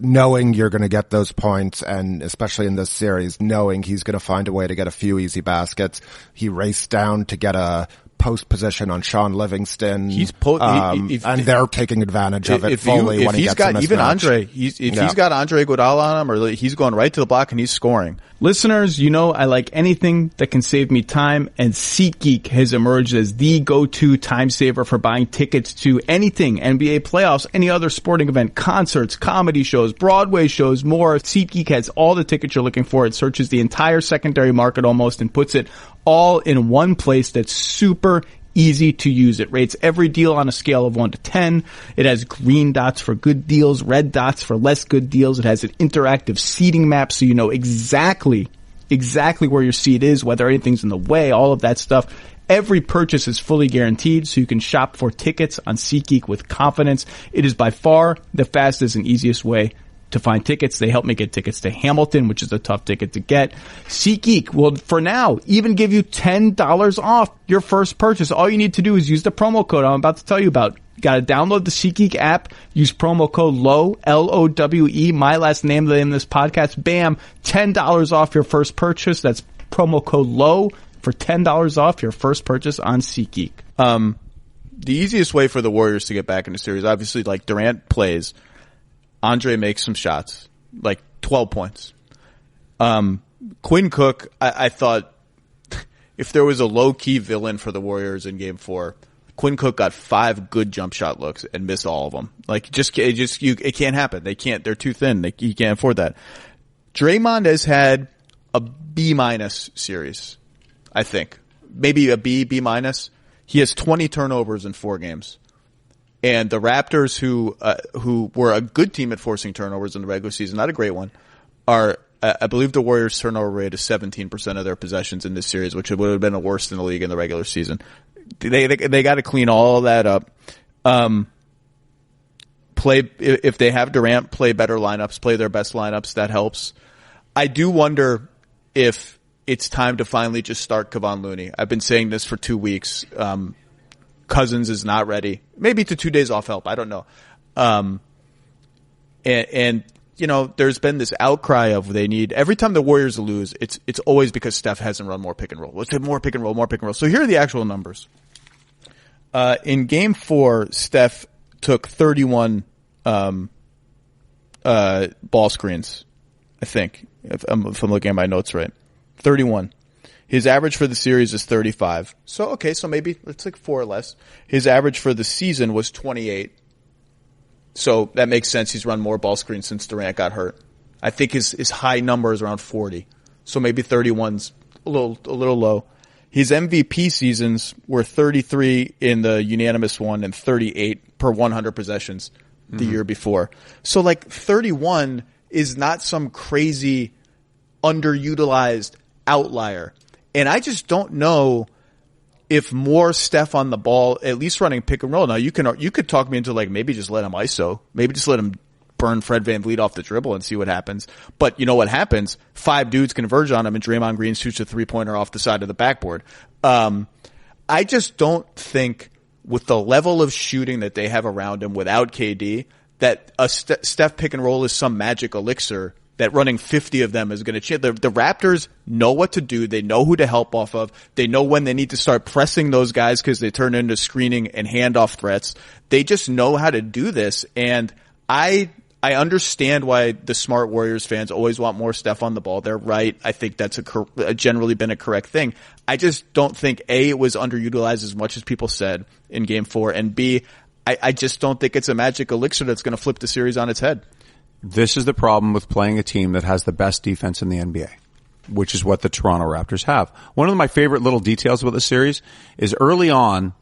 knowing you're going to get those points, and especially in this series, knowing he's going to find a way to get a few easy baskets. He raced down to get a post position on Sean Livingston. And they're taking advantage of it fully when he gets a mismatch. He's got Andre Iguodala on him, or he's going right to the block and he's scoring. Listeners, I like anything that can save me time, and SeatGeek has emerged as the go-to time saver for buying tickets to anything, NBA playoffs, any other sporting event, concerts, comedy shows, Broadway shows, more. SeatGeek has all the tickets you're looking for. It searches the entire secondary market almost and puts it all in one place that's super easy to use. It rates every deal on a scale of 1 to 10. It has green dots for good deals, red dots for less good deals. It has an interactive seating map so you know exactly where your seat is, whether anything's in the way, all of that stuff. Every purchase is fully guaranteed, so you can shop for tickets on SeatGeek with confidence. It is by far the fastest and easiest way to find tickets. They helped me get tickets to Hamilton, which is a tough ticket to get. SeatGeek will, for now, even give you $10 off your first purchase. All you need to do is use the promo code I'm about to tell you about. You got to download the SeatGeek app, use promo code Lowe, Lowe, my last name, the name of this podcast. Bam, $10 off your first purchase. That's promo code Lowe for $10 off your first purchase on SeatGeek. The easiest way for the Warriors to get back in the series, obviously, like Durant plays, Andre makes some shots, like 12 points. Quinn Cook, I thought if there was a low-key villain for the Warriors in Game 4, Quinn Cook got 5 good jump shot looks and missed all of them. Like, it can't happen. They're too thin. You can't afford that. Draymond has had a B- series, I think. Maybe a B-. He has 20 turnovers in 4 games. And the Raptors, who were a good team at forcing turnovers in the regular season, not a great one, are, I believe the Warriors' turnover rate is 17% of their possessions in this series, which would have been the worst in the league in the regular season. They got to clean all that up. If they have Durant, play better lineups, play their best lineups. That helps. I do wonder if it's time to finally just start Kevon Looney. I've been saying this for 2 weeks. Cousins is not ready. Maybe to 2 days off help. I don't know. And you know, there's been this outcry of they need, every time the Warriors lose, it's always because Steph hasn't run more pick and roll. Let's have more pick and roll. So here are the actual numbers. In Game 4, Steph took 31 ball screens, I think, if I'm looking at my notes right. 31. His average for the series is 35. So, okay, so maybe it's like 4 or less. His average for the season was 28. So that makes sense. He's run more ball screens since Durant got hurt. I think his high number is around 40. So maybe 31's a little low. His MVP seasons were 33 in the unanimous one and 38 per 100 possessions the year before. So like 31 is not some crazy underutilized outlier. And I just don't know if more Steph on the ball, at least running pick and roll. Now you could talk me into like maybe just let him ISO, maybe just let him burn Fred VanVleet off the dribble and see what happens. But you know what happens? 5 dudes converge on him and Draymond Green shoots a 3-pointer off the side of the backboard. I just don't think with the level of shooting that they have around him without KD that a Steph pick and roll is some magic elixir that running 50 of them is going to change. The Raptors know what to do. They know who to help off of. They know when they need to start pressing those guys because they turn into screening and handoff threats. They just know how to do this. And I understand why the smart Warriors fans always want more Steph on the ball. They're right. I think that's generally been a correct thing. I just don't think A, it was underutilized as much as people said in Game 4, and B, I just don't think it's a magic elixir that's going to flip the series on its head. This is the problem with playing a team that has the best defense in the NBA, which is what the Toronto Raptors have. One of my favorite little details about the series is early on,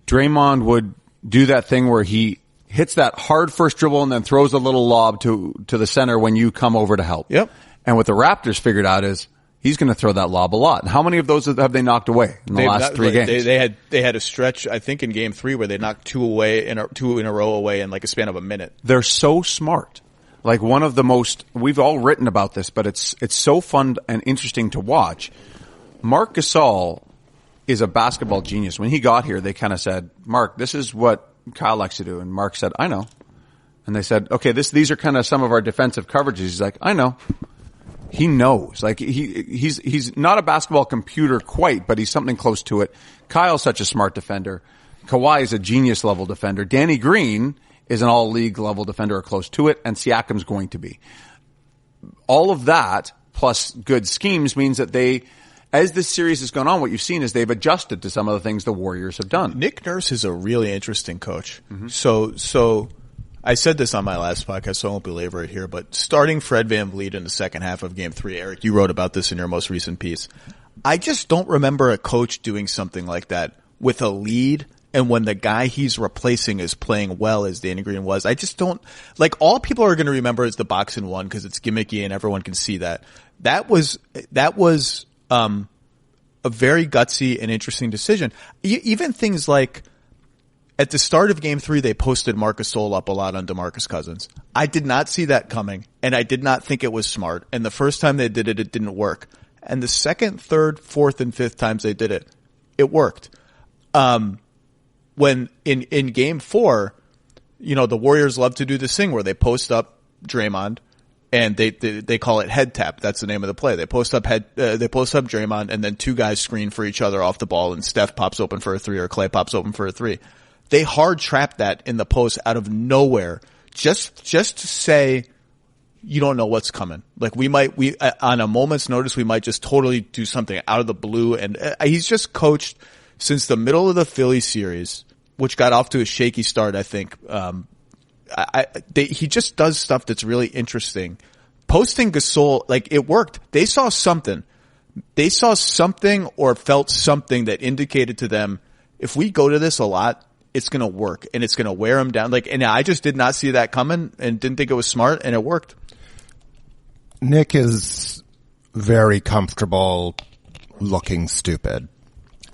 Draymond would do that thing where he hits that hard first dribble and then throws a little lob to the center when you come over to help. Yep. And what the Raptors figured out is he's going to throw that lob a lot. How many of those have they knocked away in the last 3 games? They had a stretch, I think, in Game 3 where they knocked 2 in a row away in like a span of a minute. They're so smart. Like one of the most, we've all written about this, but it's so fun and interesting to watch. Marc Gasol is a basketball genius. When he got here, they kind of said, Mark, this is what Kyle likes to do. And Mark said, I know. And they said, okay, these are kind of some of our defensive coverages. He's like, I know. He knows. Like he's not a basketball computer quite, but he's something close to it. Kyle's such a smart defender. Kawhi is a genius level defender. Danny Green is an all-league level defender or close to it, and Siakam's going to be. All of that, plus good schemes, means that they, as this series has gone on, what you've seen is they've adjusted to some of the things the Warriors have done. Nick Nurse is a really interesting coach. Mm-hmm. So I said this on my last podcast, so I won't belabor it here, but starting Fred VanVleet in the second half of Game 3, Eric, you wrote about this in your most recent piece. I just don't remember a coach doing something like that with a lead and when the guy he's replacing is playing well as Danny Green was. I just don't like all people are going to remember is the box and one because it's gimmicky and everyone can see that. That was a very gutsy and interesting decision. Even things like at the start of Game 3, they posted Marc Gasol up a lot on DeMarcus Cousins. I did not see that coming, and I did not think it was smart. And the first time they did it, it didn't work. And the second, third, fourth, and fifth times they did it, it worked. When in Game 4, the Warriors love to do this thing where they post up Draymond, and they call it head tap. That's the name of the play. They post up Draymond, and then two guys screen for each other off the ball, and Steph pops open for a three or Clay pops open for a three. They hard trapped that in the post out of nowhere, just to say you don't know what's coming. Like we on a moment's notice, we might just totally do something out of the blue. And he's just coached since the middle of the Philly series, which got off to a shaky start. I think he just does stuff that's really interesting. Posting Gasol, like it worked. They saw something or felt something that indicated to them, if we go to this a lot, it's going to work and it's going to wear them down. And I just did not see that coming and didn't think it was smart, and it worked. Nick is very comfortable looking stupid.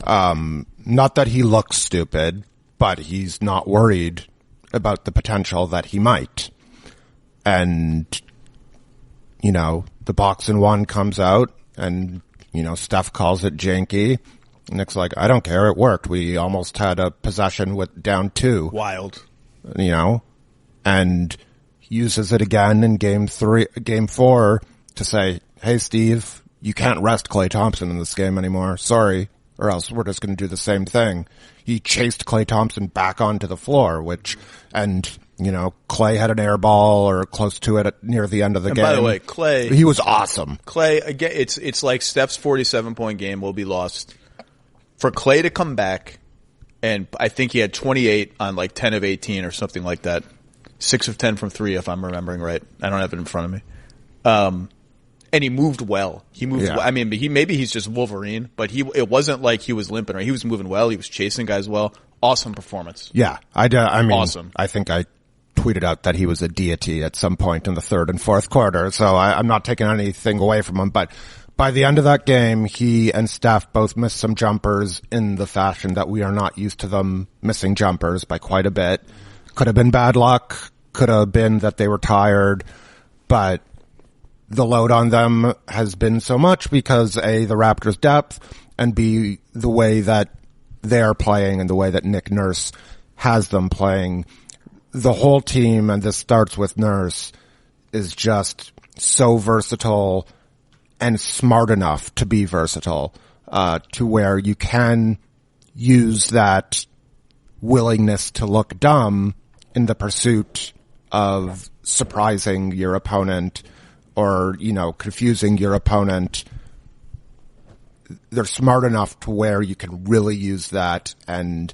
Not that he looks stupid, but he's not worried about the potential that he might. And, the box and one comes out and, Steph calls it janky. Nick's like, I don't care. It worked. We almost had a possession with down 2. Wild. And uses it again in Game 4 to say, hey, Steve, you can't rest Klay Thompson in this game anymore. Sorry. Or else we're just going to do the same thing. He chased Klay Thompson back onto the floor, Klay had an air ball or close to it near the end of the game. By the way, Klay, he was awesome. Klay, again, it's like Steph's 47-point game will be lost. For Klay to come back, and I think he had 28 on like 10 of 18 or something like that. 6 of 10 from 3, if I'm remembering right. I don't have it in front of me. And he moved well. Well. I mean, maybe he's just Wolverine, but it wasn't like he was limping. Right? He was moving well. He was chasing guys well. Awesome performance. Yeah, I mean, awesome. I think I tweeted out that he was a deity at some point in the third and fourth quarter, so I'm not taking anything away from him, but by the end of that game, he and Steph both missed some jumpers in the fashion that we are not used to them missing jumpers by quite a bit. Could have been bad luck, could have been that they were tired, but the load on them has been so much because A, the Raptors' depth, and B, the way that they're playing and the way that Nick Nurse has them playing. The whole team, and this starts with Nurse, is just so versatile and smart enough to be versatile, to where you can use that willingness to look dumb in the pursuit of surprising your opponent or, confusing your opponent. They're smart enough to where you can really use that and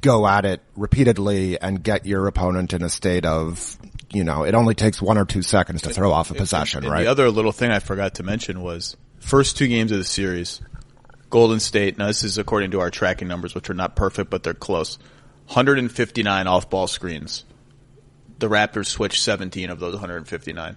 go at it repeatedly and get your opponent in a state of, it only takes 1 or 2 seconds to throw off a possession, right? The other little thing I forgot to mention was first 2 games of the series, Golden State, now this is according to our tracking numbers, which are not perfect, but they're close, 159 off-ball screens. The Raptors switched 17 of those 159.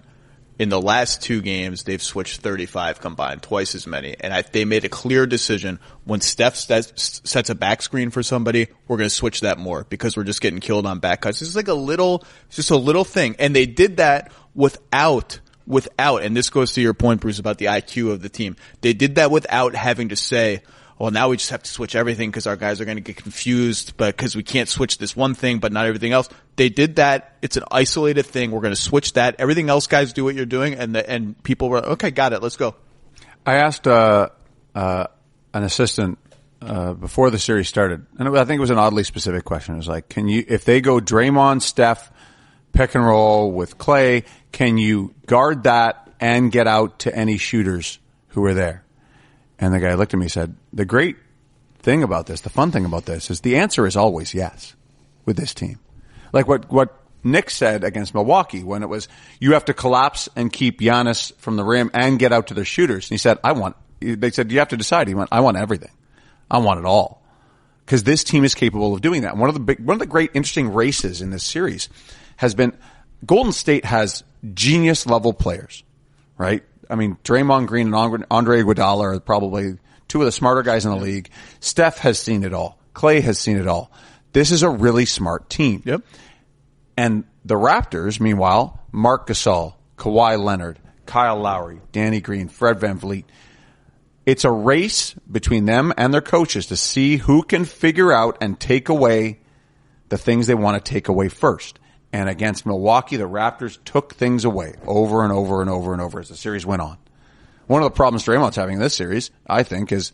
In the last 2 games, they've switched 35 combined, twice as many. And they made a clear decision. When Steph sets a back screen for somebody, we're going to switch that more because we're just getting killed on back cuts. It's like just a little thing. And they did that without, and this goes to your point, Bruce, about the IQ of the team. They did that without having to say, well, now we just have to switch everything because our guys are going to get confused, but because we can't switch this one thing, but not everything else. They did that. It's an isolated thing. We're going to switch that. Everything else, guys, do what you're doing, and people were okay. Got it. Let's go. I asked an assistant before the series started, and I think it was an oddly specific question. It was like, if they go Draymond, Steph, pick and roll with Klay, can you guard that and get out to any shooters who are there? And the guy looked at me and said, the great thing about this, the fun thing about this is the answer is always yes with this team. Like what Nick said against Milwaukee when it was, you have to collapse and keep Giannis from the rim and get out to their shooters. And he said, they said, you have to decide. He went, I want everything. I want it all. because this team is capable of doing that. One of the great interesting races in this series has been Golden State has genius level players, right? I mean, Draymond Green and Andre Iguodala are probably two of the smarter guys in the league. Steph has seen it all. Clay has seen it all. This is a really smart team. Yep. And the Raptors, meanwhile, Marc Gasol, Kawhi Leonard, Kyle Lowry, Danny Green, Fred VanVleet. It's a race between them and their coaches to see who can figure out and take away the things they want to take away first. And against Milwaukee, the Raptors took things away over and over and over and over as the series went on. One of the problems Draymond's having in this series, I think, is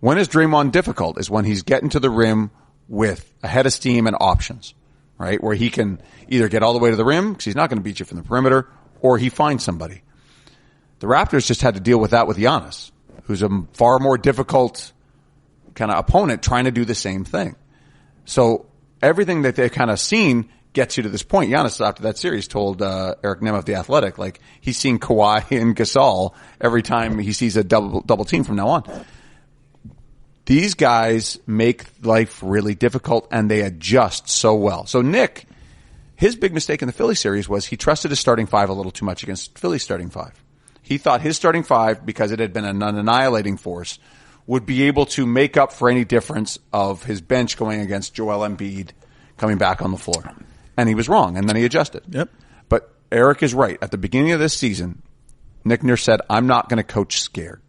when is Draymond difficult is when he's getting to the rim with a head of steam and options, right? Where he can either get all the way to the rim because he's not going to beat you from the perimeter, or he finds somebody. The Raptors just had to deal with that with Giannis, who's a far more difficult kind of opponent trying to do the same thing. So everything that they've kind of seen gets you to this point. Giannis, after that series, told Eric Nehm of The Athletic, like, he's seen Kawhi and Gasol every time he sees a double team from now on. These guys make life really difficult, and they adjust so well. So Nick, his big mistake in the Philly series was he trusted his starting five a little too much against Philly's starting five. He thought his starting five, because it had been an annihilating force, would be able to make up for any difference of his bench going against Joel Embiid coming back on the floor. And he was wrong, and then he adjusted. Yep. But Eric is right. At the beginning of this season, Nick Nurse said, I'm not going to coach scared.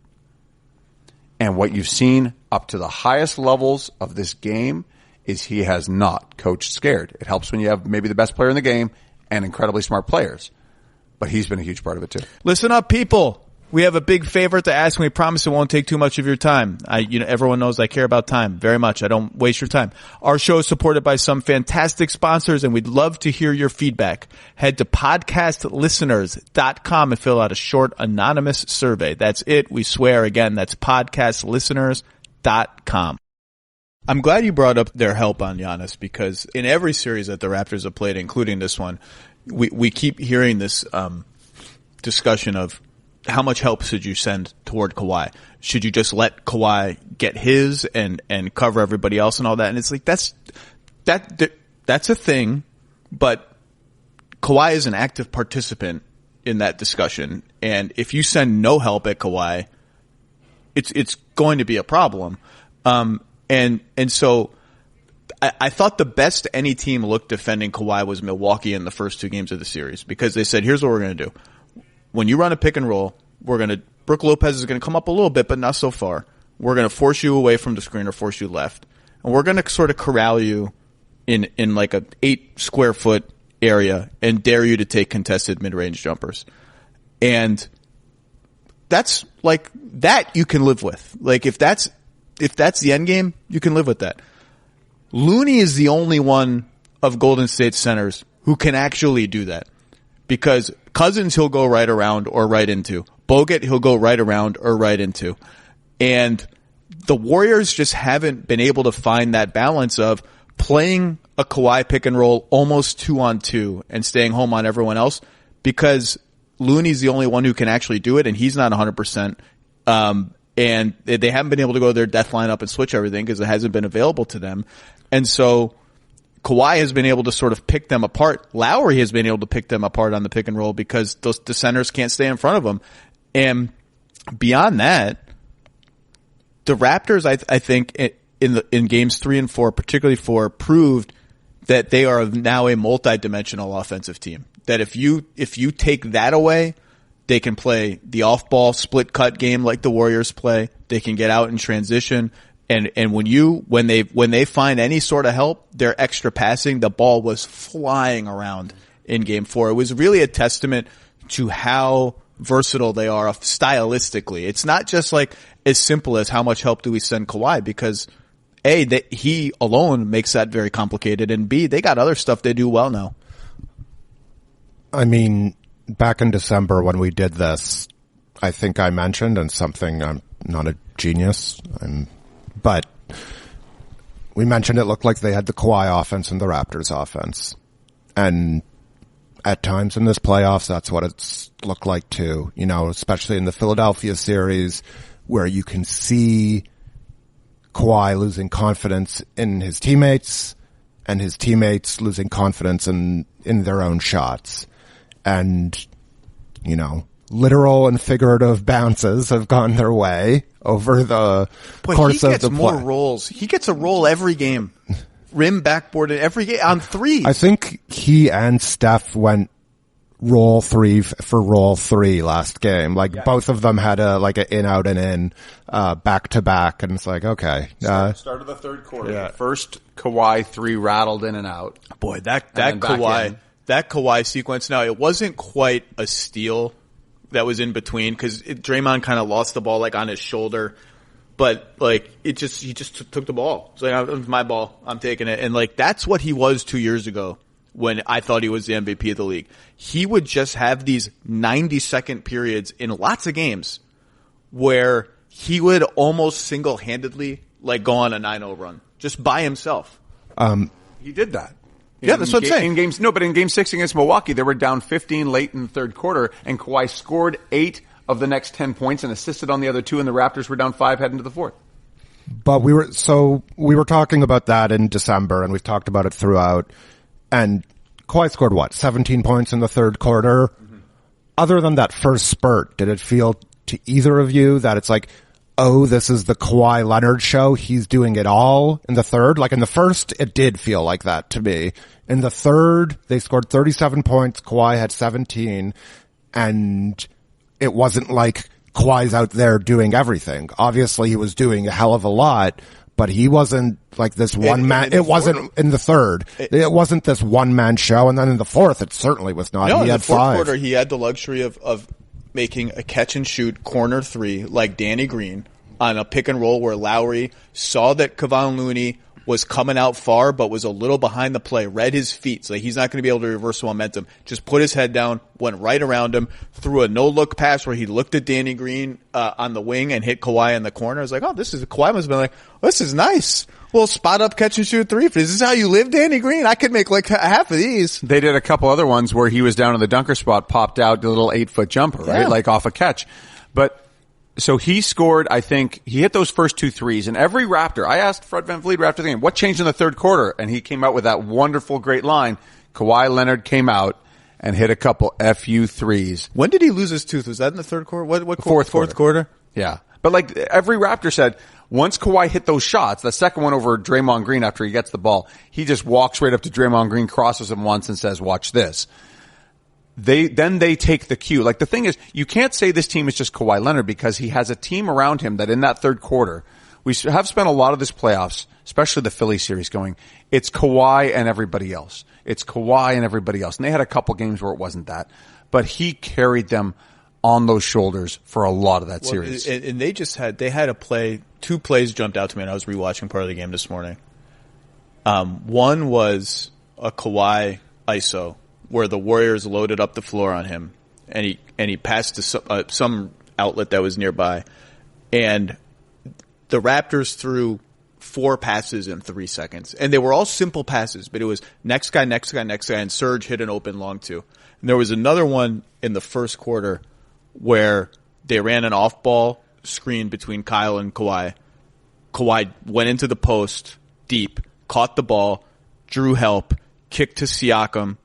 And what you've seen up to the highest levels of this game is he has not coached scared. It helps when you have maybe the best player in the game and incredibly smart players. But he's been a huge part of it too. Listen up, people. We have a big favor to ask, and we promise it won't take too much of your time. Everyone knows I care about time very much. I don't waste your time. Our show is supported by some fantastic sponsors, and we'd love to hear your feedback. Head to podcastlisteners.com and fill out a short anonymous survey. That's it. We swear again. That's podcastlisteners.com. I'm glad you brought up their help on Giannis, because in every series that the Raptors have played, including this one, we keep hearing this discussion of how much help should you send toward Kawhi? Should you just let Kawhi get his and cover everybody else and all that? And it's like, that's a thing, but Kawhi is an active participant in that discussion. And if you send no help at Kawhi, it's going to be a problem. And so I thought the best any team looked defending Kawhi was Milwaukee in the first two games of the series, because they said, here's what we're going to do. When you run a pick and roll, Brook Lopez is going to come up a little bit, but not so far. We're going to force you away from the screen or force you left. And we're going to sort of corral you in like a 8 square foot area and dare you to take contested mid-range jumpers. And that's like, that you can live with. Like, if that's the end game, you can live with that. Looney is the only one of Golden State centers who can actually do that, because Cousins he'll go right around or right into. Bogut he'll go right around or right into. And the Warriors just haven't been able to find that balance of playing a Kawhi pick and roll almost 2-on-2 and staying home on everyone else, because Looney's the only one who can actually do it, and he's not 100%. And they haven't been able to go to their death lineup and switch everything because it hasn't been available to them. And so Kawhi has been able to sort of pick them apart. Lowry has been able to pick them apart on the pick and roll because the centers can't stay in front of them. And beyond that, the Raptors, I think in games 3 and 4, particularly 4, proved that they are now a multi-dimensional offensive team. That if you take that away, they can play the off-ball split cut game like the Warriors play. They can get out in transition. And when they find any sort of help, their extra passing, the ball was flying around in game 4. It was really a testament to how versatile they are stylistically. It's not just like as simple as how much help do we send Kawhi, because A, that he alone makes that very complicated, and B, they got other stuff they do well now. I mean, back in December when we did this, I think I mentioned, and something, I'm not a genius, but we mentioned it looked like they had the Kawhi offense and the Raptors offense. And at times in this playoffs, that's what it's looked like too. You know, especially in the Philadelphia series where you can see Kawhi losing confidence in his teammates and his teammates losing confidence in their own shots. And, you know, literal and figurative bounces have gone their way over the course of the play. He gets more rolls. He gets a roll every game. Rim backboard in every game on threes. I think he and Steph went roll three for roll three last game. Like both of them had an in out and in back to back, and it's like, okay. Start of the third quarter. Yeah. First Kawhi three rattled in and out. Boy, that Kawhi sequence. Now it wasn't quite a steal that was in between because Draymond kind of lost the ball on his shoulder. But he just took the ball. It's like, it's my ball. I'm taking it. And that's what he was 2 years ago when I thought he was the MVP of the league. He would just have these 90-second periods in lots of games where he would almost single-handedly go on a 9-0 run just by himself. He did that. Yeah, that's what I'm saying. But in game 6 against Milwaukee, they were down 15 late in the third quarter, and Kawhi scored 8 of the next 10 points and assisted on the other 2, and the Raptors were down 5 heading to the fourth. But we were talking about that in December, and we've talked about it throughout. And Kawhi scored 17 points in the third quarter? Mm-hmm. Other than that first spurt, did it feel to either of you that it's oh, this is the Kawhi Leonard show, he's doing it all in the third? In the first, it did feel like that to me. In the third, they scored 37 points, Kawhi had 17, and it wasn't like Kawhi's out there doing everything. Obviously, he was doing a hell of a lot, but he wasn't this one man. It wasn't in the third. It wasn't this one man show. And then in the fourth, it certainly was not. No, he had 5. In the fourth quarter, he had the luxury of making a catch and shoot corner 3 like Danny Green on a pick and roll where Lowry saw that Kevon Looney was coming out far, but was a little behind the play, read his feet, so he's not going to be able to reverse the momentum. Just put his head down, went right around him, threw a no-look pass where he looked at Danny Green on the wing and hit Kawhi in the corner. I was like, oh, Kawhi must have been this is nice. Well, spot up, catch and shoot 3. Is this how you live, Danny Green? I could make half of these. They did a couple other ones where he was down in the dunker spot, popped out, did a little 8-foot jumper, right? Off a catch. But so he scored, I think, he hit those first 2 threes, and every Raptor, I asked Fred VanVleet after the game, what changed in the third quarter? And he came out with that wonderful, great line. Kawhi Leonard came out and hit a couple FU threes. When did he lose his tooth? Was that in the third quarter? What fourth quarter? Yeah. But every Raptor said, once Kawhi hit those shots, the second one over Draymond Green after he gets the ball, he just walks right up to Draymond Green, crosses him once and says, watch this. They take the cue. The thing is, you can't say this team is just Kawhi Leonard because he has a team around him that in that third quarter, we have spent a lot of this playoffs, especially the Philly series going, it's Kawhi and everybody else. It's Kawhi and everybody else. And they had a couple games where it wasn't that. But he carried them on those shoulders for a lot of that series. And they had a play, 2 plays jumped out to me and I was rewatching part of the game this morning. One was a Kawhi ISO, where the Warriors loaded up the floor on him, and he passed to some outlet that was nearby, and the Raptors threw 4 passes in 3 seconds, and they were all simple passes, but it was next guy, and Serge hit an open long 2. And there was another one in the first quarter where they ran an off-ball screen between Kyle and Kawhi. Kawhi went into the post deep, caught the ball, drew help, kicked to Siakam,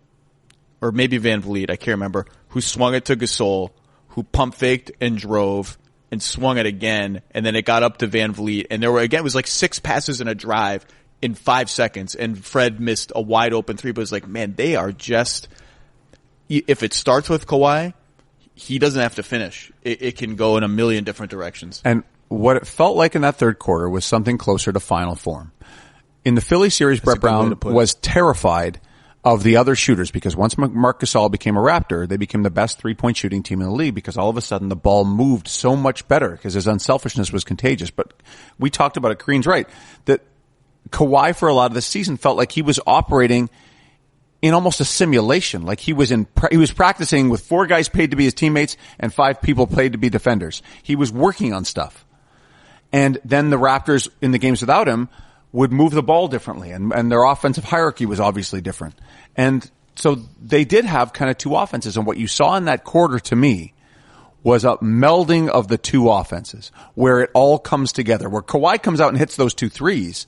or maybe VanVleet, I can't remember, who swung it to Gasol, who pump faked and drove and swung it again, and then it got up to VanVleet, and there were, again, it was 6 passes and a drive in 5 seconds, and Fred missed a wide open 3, but it was man, they are just, if it starts with Kawhi, he doesn't have to finish. It can go in a million different directions. And what it felt like in that third quarter was something closer to final form. In the Philly series, Brett Brown was terrified of the other shooters because once Marc Gasol became a Raptor, they became the best 3-point shooting team in the league because all of a sudden the ball moved so much better because his unselfishness was contagious. But we talked about it. Koreen's right that Kawhi for a lot of the season felt like he was operating in almost a simulation. Like he was practicing with 4 guys paid to be his teammates and 5 people paid to be defenders. He was working on stuff. And then the Raptors in the games without him would move the ball differently, and their offensive hierarchy was obviously different. And so they did have kind of 2 offenses, and what you saw in that quarter to me was a melding of the two offenses where it all comes together, where Kawhi comes out and hits those 2 threes.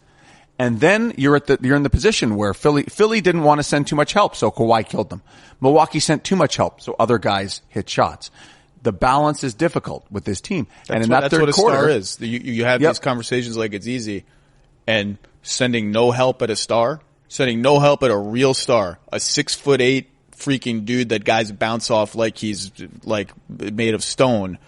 And then you're in the position where Philly didn't want to send too much help, so Kawhi killed them. Milwaukee sent too much help, so other guys hit shots. The balance is difficult with this team. And in that third quarter, that's what a star is. You have these conversations like it's easy, and sending no help at a star, sending no help at a real star, a 6'8" freaking dude that guys bounce off like he's like made of stone.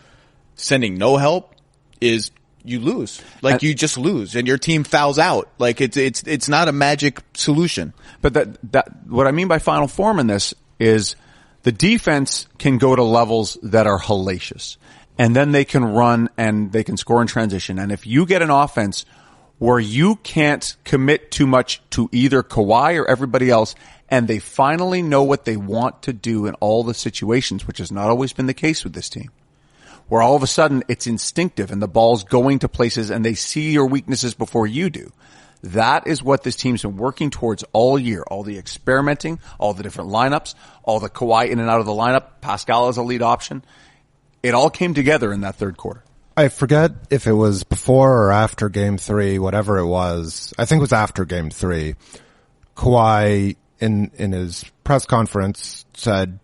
Sending no help is you lose. Like you just lose and your team fouls out. Like it's not a magic solution. But that what I mean by final form in this is the defense can go to levels that are hellacious. And then they can run and they can score in transition. And if you get an offense where you can't commit too much to either Kawhi or everybody else, and they finally know what they want to do in all the situations, which has not always been the case with this team, where all of a sudden it's instinctive and the ball's going to places and they see your weaknesses before you do. That is what this team's been working towards all year. All the experimenting, all the different lineups, all the Kawhi in and out of the lineup, Pascal as a lead option. It all came together in that third quarter. I forget if it was before or after Game 3, whatever it was. I think it was after Game 3. Kawhi, in his press conference, said,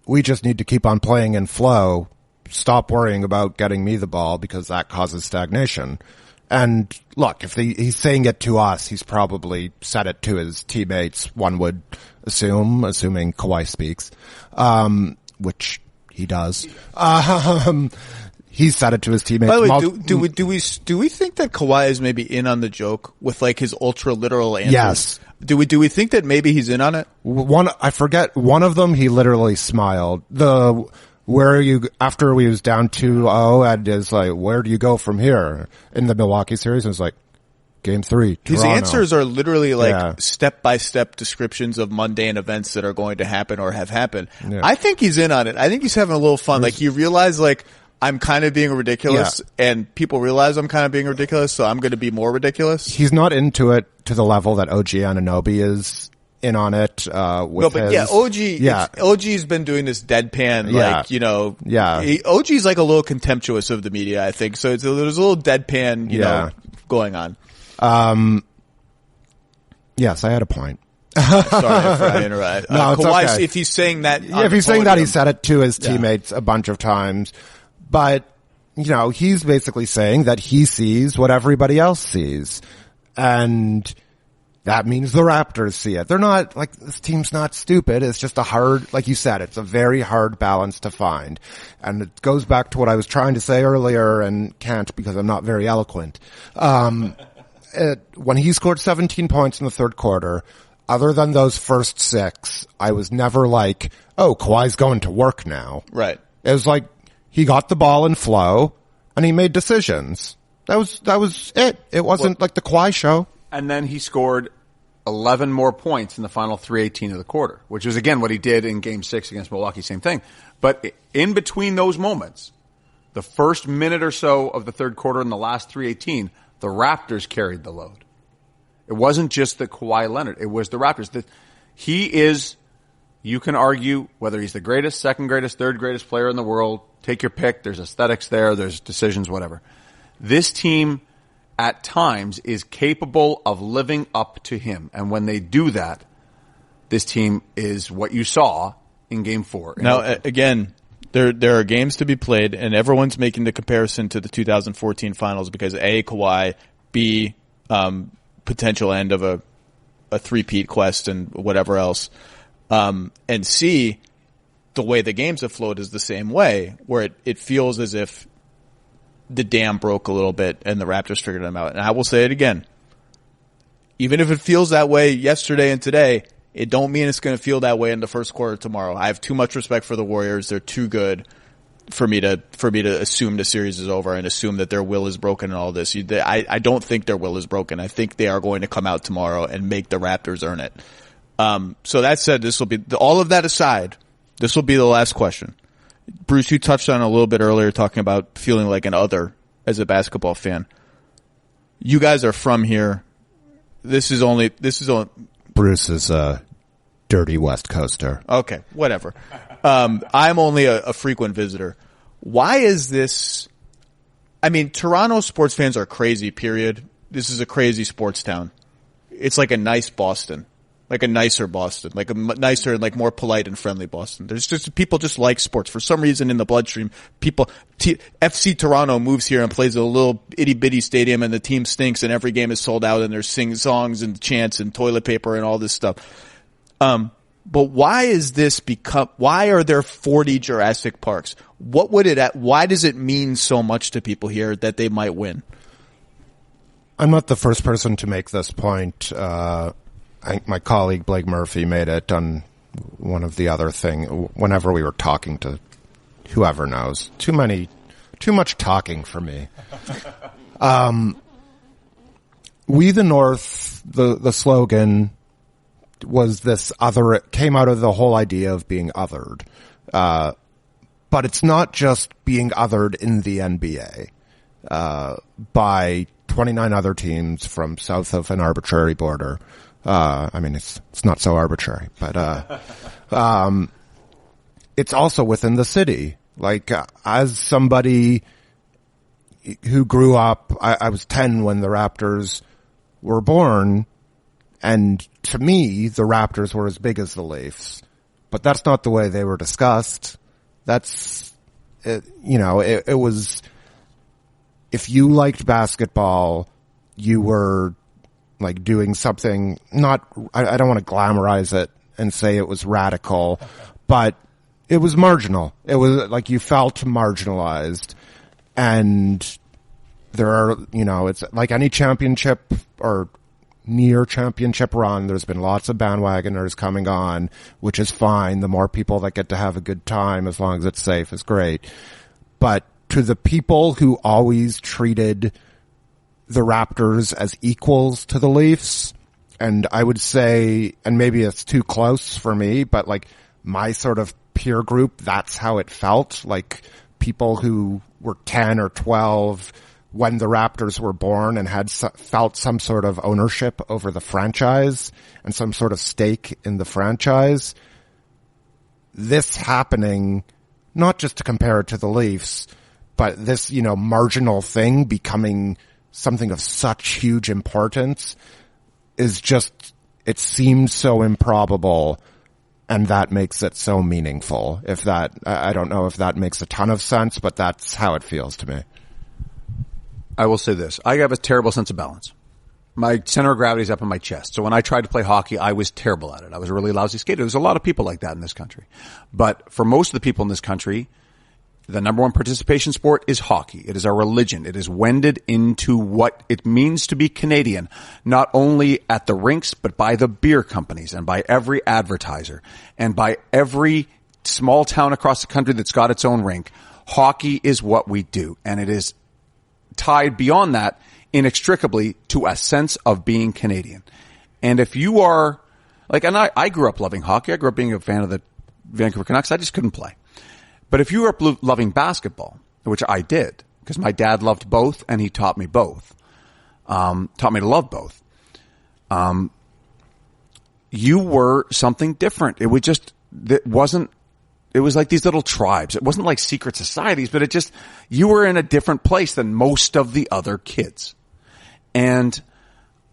"We just need to keep on playing in flow. Stop worrying about getting me the ball because that causes stagnation." And look, if he's saying it to us, he's probably said it to his teammates, one would assume, assuming Kawhi speaks, which he does. He said it to his teammates. By the way, do we think that Kawhi is maybe in on the joke with like his ultra literal answers? Yes. Do we think that maybe he's in on it? I forget one of them. He literally smiled. Where are you after we was down 2-0 and is like, where do you go from here in the Milwaukee series? And it's like, Game 3, Toronto. His answers are literally like step-by-step descriptions of mundane events that are going to happen or have happened. Yeah. I think he's in on it. I think he's having a little fun. Like he realized like, I'm kind of being ridiculous and people realize I'm kind of being ridiculous, so I'm going to be more ridiculous. He's not into it to the level that OG Anunoby is in on it, OG's been doing this deadpan, OG's like a little contemptuous of the media, I think. So there's a little deadpan, going on. Yes, I had a point. Sorry for interrupting. No, it's Kawhi, okay. If he's saying that, if he's saying that, he said it to his teammates a bunch of times. But, he's basically saying that he sees what everybody else sees. And that means the Raptors see it. They're not, like, this team's not stupid. It's just a hard, like you said, it's a very hard balance to find. And it goes back to what I was trying to say earlier and can't because I'm not very eloquent. When he scored 17 points in the third quarter, other than those first 6, I was never like, oh, Kawhi's going to work now. Right. It was like, he got the ball in flow and he made decisions. That was it. It wasn't like the Kawhi show. And then he scored 11 more points in the final 3:18 of the quarter, which was again what he did in Game 6 against Milwaukee. Same thing. But in between those moments, the first minute or so of the third quarter and the last 3:18, the Raptors carried the load. It wasn't just the Kawhi Leonard. It was the Raptors. He is, you can argue whether he's the greatest, second greatest, third greatest player in the world. Take your pick. There's aesthetics there. There's decisions, whatever. This team at times is capable of living up to him. And when they do that, this team is what you saw in Game 4. Now, again, there are games to be played, and everyone's making the comparison to the 2014 finals because A, Kawhi, B, potential end of a three-peat quest and whatever else. And C, the way the games have flowed is the same way, where it feels as if the dam broke a little bit and the Raptors figured them out. And I will say it again. Even if it feels that way yesterday and today, it don't mean it's going to feel that way in the first quarter tomorrow. I have too much respect for the Warriors. They're too good for me to assume the series is over and assume that their will is broken and all this. I don't think their will is broken. I think they are going to come out tomorrow and make the Raptors earn it. So that said, this will be all of that aside. This will be the last question. Bruce, you touched on it a little bit earlier, talking about feeling like an other as a basketball fan. You guys are from here. This is only. Bruce is a dirty West Coaster. Okay, whatever. I'm only a frequent visitor. Why is this? I mean, Toronto sports fans are crazy, period. This is a crazy sports town. It's like a nice Boston. Like a nicer Boston, like a nicer, like more polite and friendly Boston. There's just people just like sports for some reason in the bloodstream. People, FC Toronto moves here and plays a little itty bitty stadium, and the team stinks, and every game is sold out, and there's sing songs and chants and toilet paper and all this stuff. But why is this why are there 40 Jurassic Parks? Why does it mean so much to people here that they might win? I'm not the first person to make this point. I think my colleague Blake Murphy made it on one of the other thing whenever we were talking to whoever knows. Too much talking for me. We the North, the slogan was this other, it came out of the whole idea of being othered. But it's not just being othered in the NBA, by 29 other teams from south of an arbitrary border. I mean, it's not so arbitrary, but, it's also within the city. Like, as somebody who grew up, I was 10 when the Raptors were born, and to me, the Raptors were as big as the Leafs. But that's not the way they were discussed. That's, it was, if you liked basketball, you were like doing something I don't want to glamorize it and say it was radical, but it was marginal. It was like you felt marginalized. And there are, it's like any championship or near championship run, there's been lots of bandwagoners coming on, which is fine. The more people that get to have a good time, as long as it's safe, is great. But to the people who always treated the Raptors as equals to the Leafs, and I would say, and maybe it's too close for me, but like my sort of peer group, that's how it felt. Like people who were 10 or 12 when the Raptors were born and had felt some sort of ownership over the franchise and some sort of stake in the franchise. This happening, not just to compare it to the Leafs, but this, marginal thing becoming something of such huge importance is just, it seems so improbable, and that makes it so meaningful. I don't know if that makes a ton of sense, but that's how it feels to me. I will say this. I have a terrible sense of balance. My center of gravity is up in my chest. So when I tried to play hockey, I was terrible at it. I was a really lousy skater. There's a lot of people like that in this country. But for most of the people in this country, the number one participation sport is hockey. It is our religion. It is wended into what it means to be Canadian, not only at the rinks, but by the beer companies and by every advertiser and by every small town across the country that's got its own rink. Hockey is what we do. And it is tied beyond that inextricably to a sense of being Canadian. And if you are like, and I grew up loving hockey. I grew up being a fan of the Vancouver Canucks. I just couldn't play. But if you grew up loving basketball, which I did, because my dad loved both and he taught me both, taught me to love both, you were something different. It was like these little tribes. It wasn't like secret societies, but you were in a different place than most of the other kids. And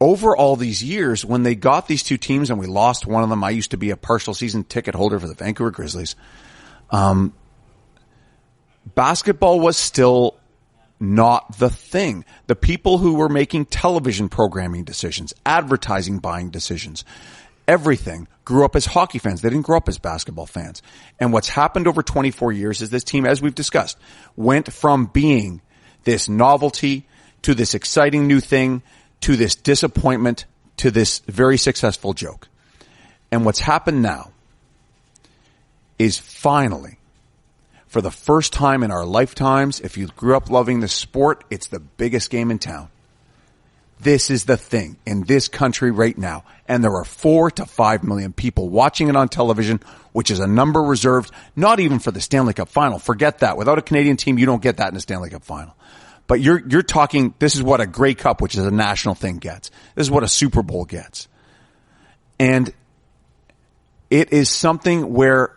over all these years, when they got these two teams and we lost one of them, I used to be a partial season ticket holder for the Vancouver Grizzlies. Basketball was still not the thing. The people who were making television programming decisions, advertising buying decisions, everything grew up as hockey fans. They didn't grow up as basketball fans. And what's happened over 24 years is this team, as we've discussed, went from being this novelty to this exciting new thing to this disappointment to this very successful joke. And what's happened now is finally, for the first time in our lifetimes, if you grew up loving the sport, it's the biggest game in town. This is the thing in this country right now. And there are 4 to 5 million people watching it on television, which is a number reserved not even for the Stanley Cup final. Forget that. Without a Canadian team, you don't get that in the Stanley Cup final. But you're talking, this is what a Grey Cup, which is a national thing, gets. This is what a Super Bowl gets. And it is something where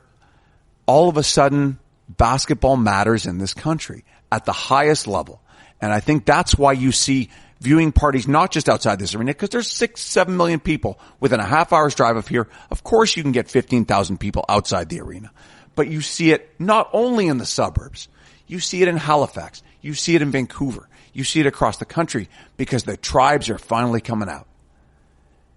all of a sudden basketball matters in this country at the highest level. And I think that's why you see viewing parties not just outside this arena, because there's 6-7 million people within a half hour's drive of here. Of course you can get 15,000 people outside the arena. But you see it not only in the suburbs. You see it in Halifax. You see it in Vancouver. You see it across the country because the tribes are finally coming out.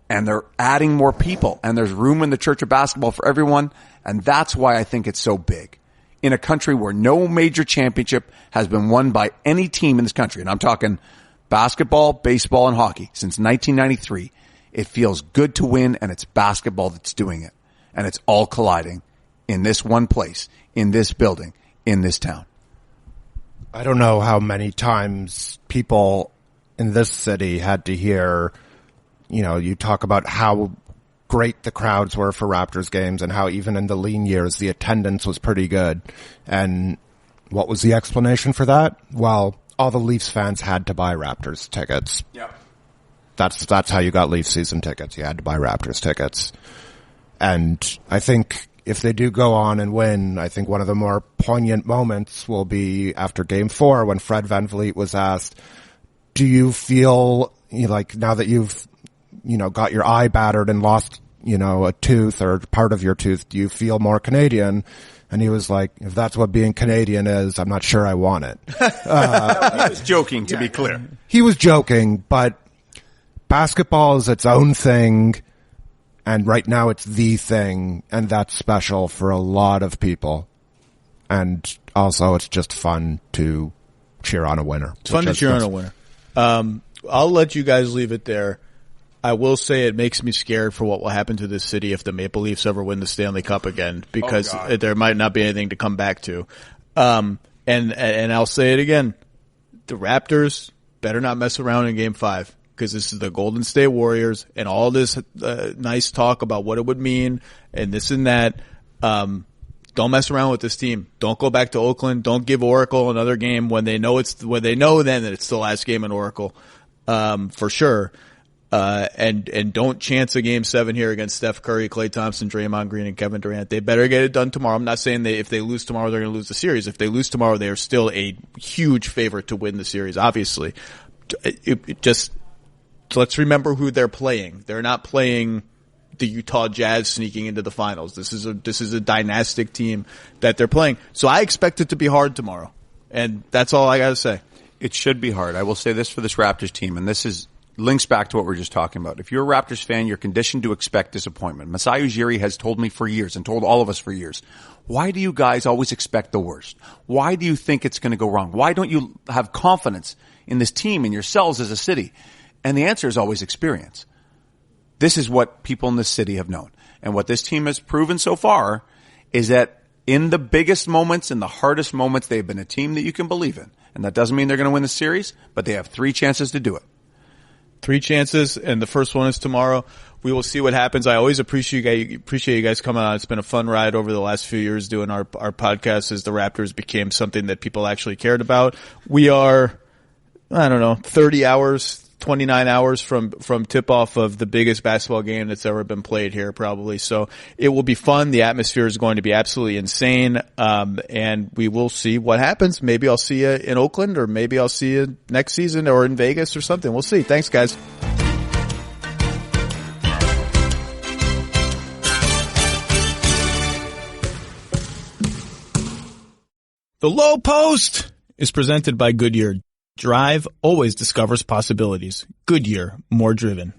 And they're adding more people. And there's room in the Church of Basketball for everyone. And that's why I think it's so big. In a country where no major championship has been won by any team in this country, and I'm talking basketball, baseball, and hockey since 1993, it feels good to win, and it's basketball that's doing it. And it's all colliding in this one place, in this building, in this town. I don't know how many times people in this city had to hear, you talk about how great the crowds were for Raptors games and how even in the lean years the attendance was pretty good. And what was the explanation for that? Well, all the Leafs fans had to buy Raptors tickets. Yep. That's how you got Leafs season tickets. You had to buy Raptors tickets. And I think if they do go on and win, I think one of the more poignant moments will be after Game 4 when Fred VanVleet was asked, do you feel like now that you've got your eye battered and lost, a tooth or part of your tooth, do you feel more Canadian? And he was like, if that's what being Canadian is, I'm not sure I want it. He was joking, to be clear. He was joking, but basketball is its own thing. And right now it's the thing. And that's special for a lot of people. And also it's just fun to cheer on a winner. It's fun to cheer on a winner. I'll let you guys leave it there. I will say it makes me scared for what will happen to this city if the Maple Leafs ever win the Stanley Cup again, because there might not be anything to come back to. And I'll say it again. The Raptors better not mess around in Game 5, because this is the Golden State Warriors, and all this nice talk about what it would mean and this and that. Don't mess around with this team. Don't go back to Oakland. Don't give Oracle another game when they know then that it's the last game in Oracle, for sure. And don't chance a Game 7 here against Steph Curry, Klay Thompson, Draymond Green, and Kevin Durant. They better get it done tomorrow. I'm not saying if they lose tomorrow, they're going to lose the series. If they lose tomorrow, they are still a huge favorite to win the series, obviously. Let's remember who they're playing. They're not playing the Utah Jazz sneaking into the finals. This is a dynastic team that they're playing. So I expect it to be hard tomorrow. And that's all I got to say. It should be hard. I will say this for this Raptors team, and this links back to what we were just talking about. If you're a Raptors fan, you're conditioned to expect disappointment. Masai Ujiri has told me for years and told all of us for years, why do you guys always expect the worst? Why do you think it's going to go wrong? Why don't you have confidence in this team, in yourselves as a city? And the answer is always experience. This is what people in this city have known. And what this team has proven so far is that in the biggest moments, in the hardest moments, they've been a team that you can believe in. And that doesn't mean they're going to win the series, but they have 3 chances to do it. 3 chances, and the first one is tomorrow. We will see what happens. I always appreciate you guys coming on. It's been a fun ride over the last few years doing our podcast as the Raptors became something that people actually cared about. We are, 30 hours, 29 hours from tip-off of the biggest basketball game that's ever been played here, probably. So it will be fun. The atmosphere is going to be absolutely insane. And we will see what happens. Maybe I'll see you in Oakland, or maybe I'll see you next season or in Vegas or something. We'll see. Thanks, guys. The Lowe Post is presented by Goodyear. Drive always discovers possibilities. Goodyear, more driven.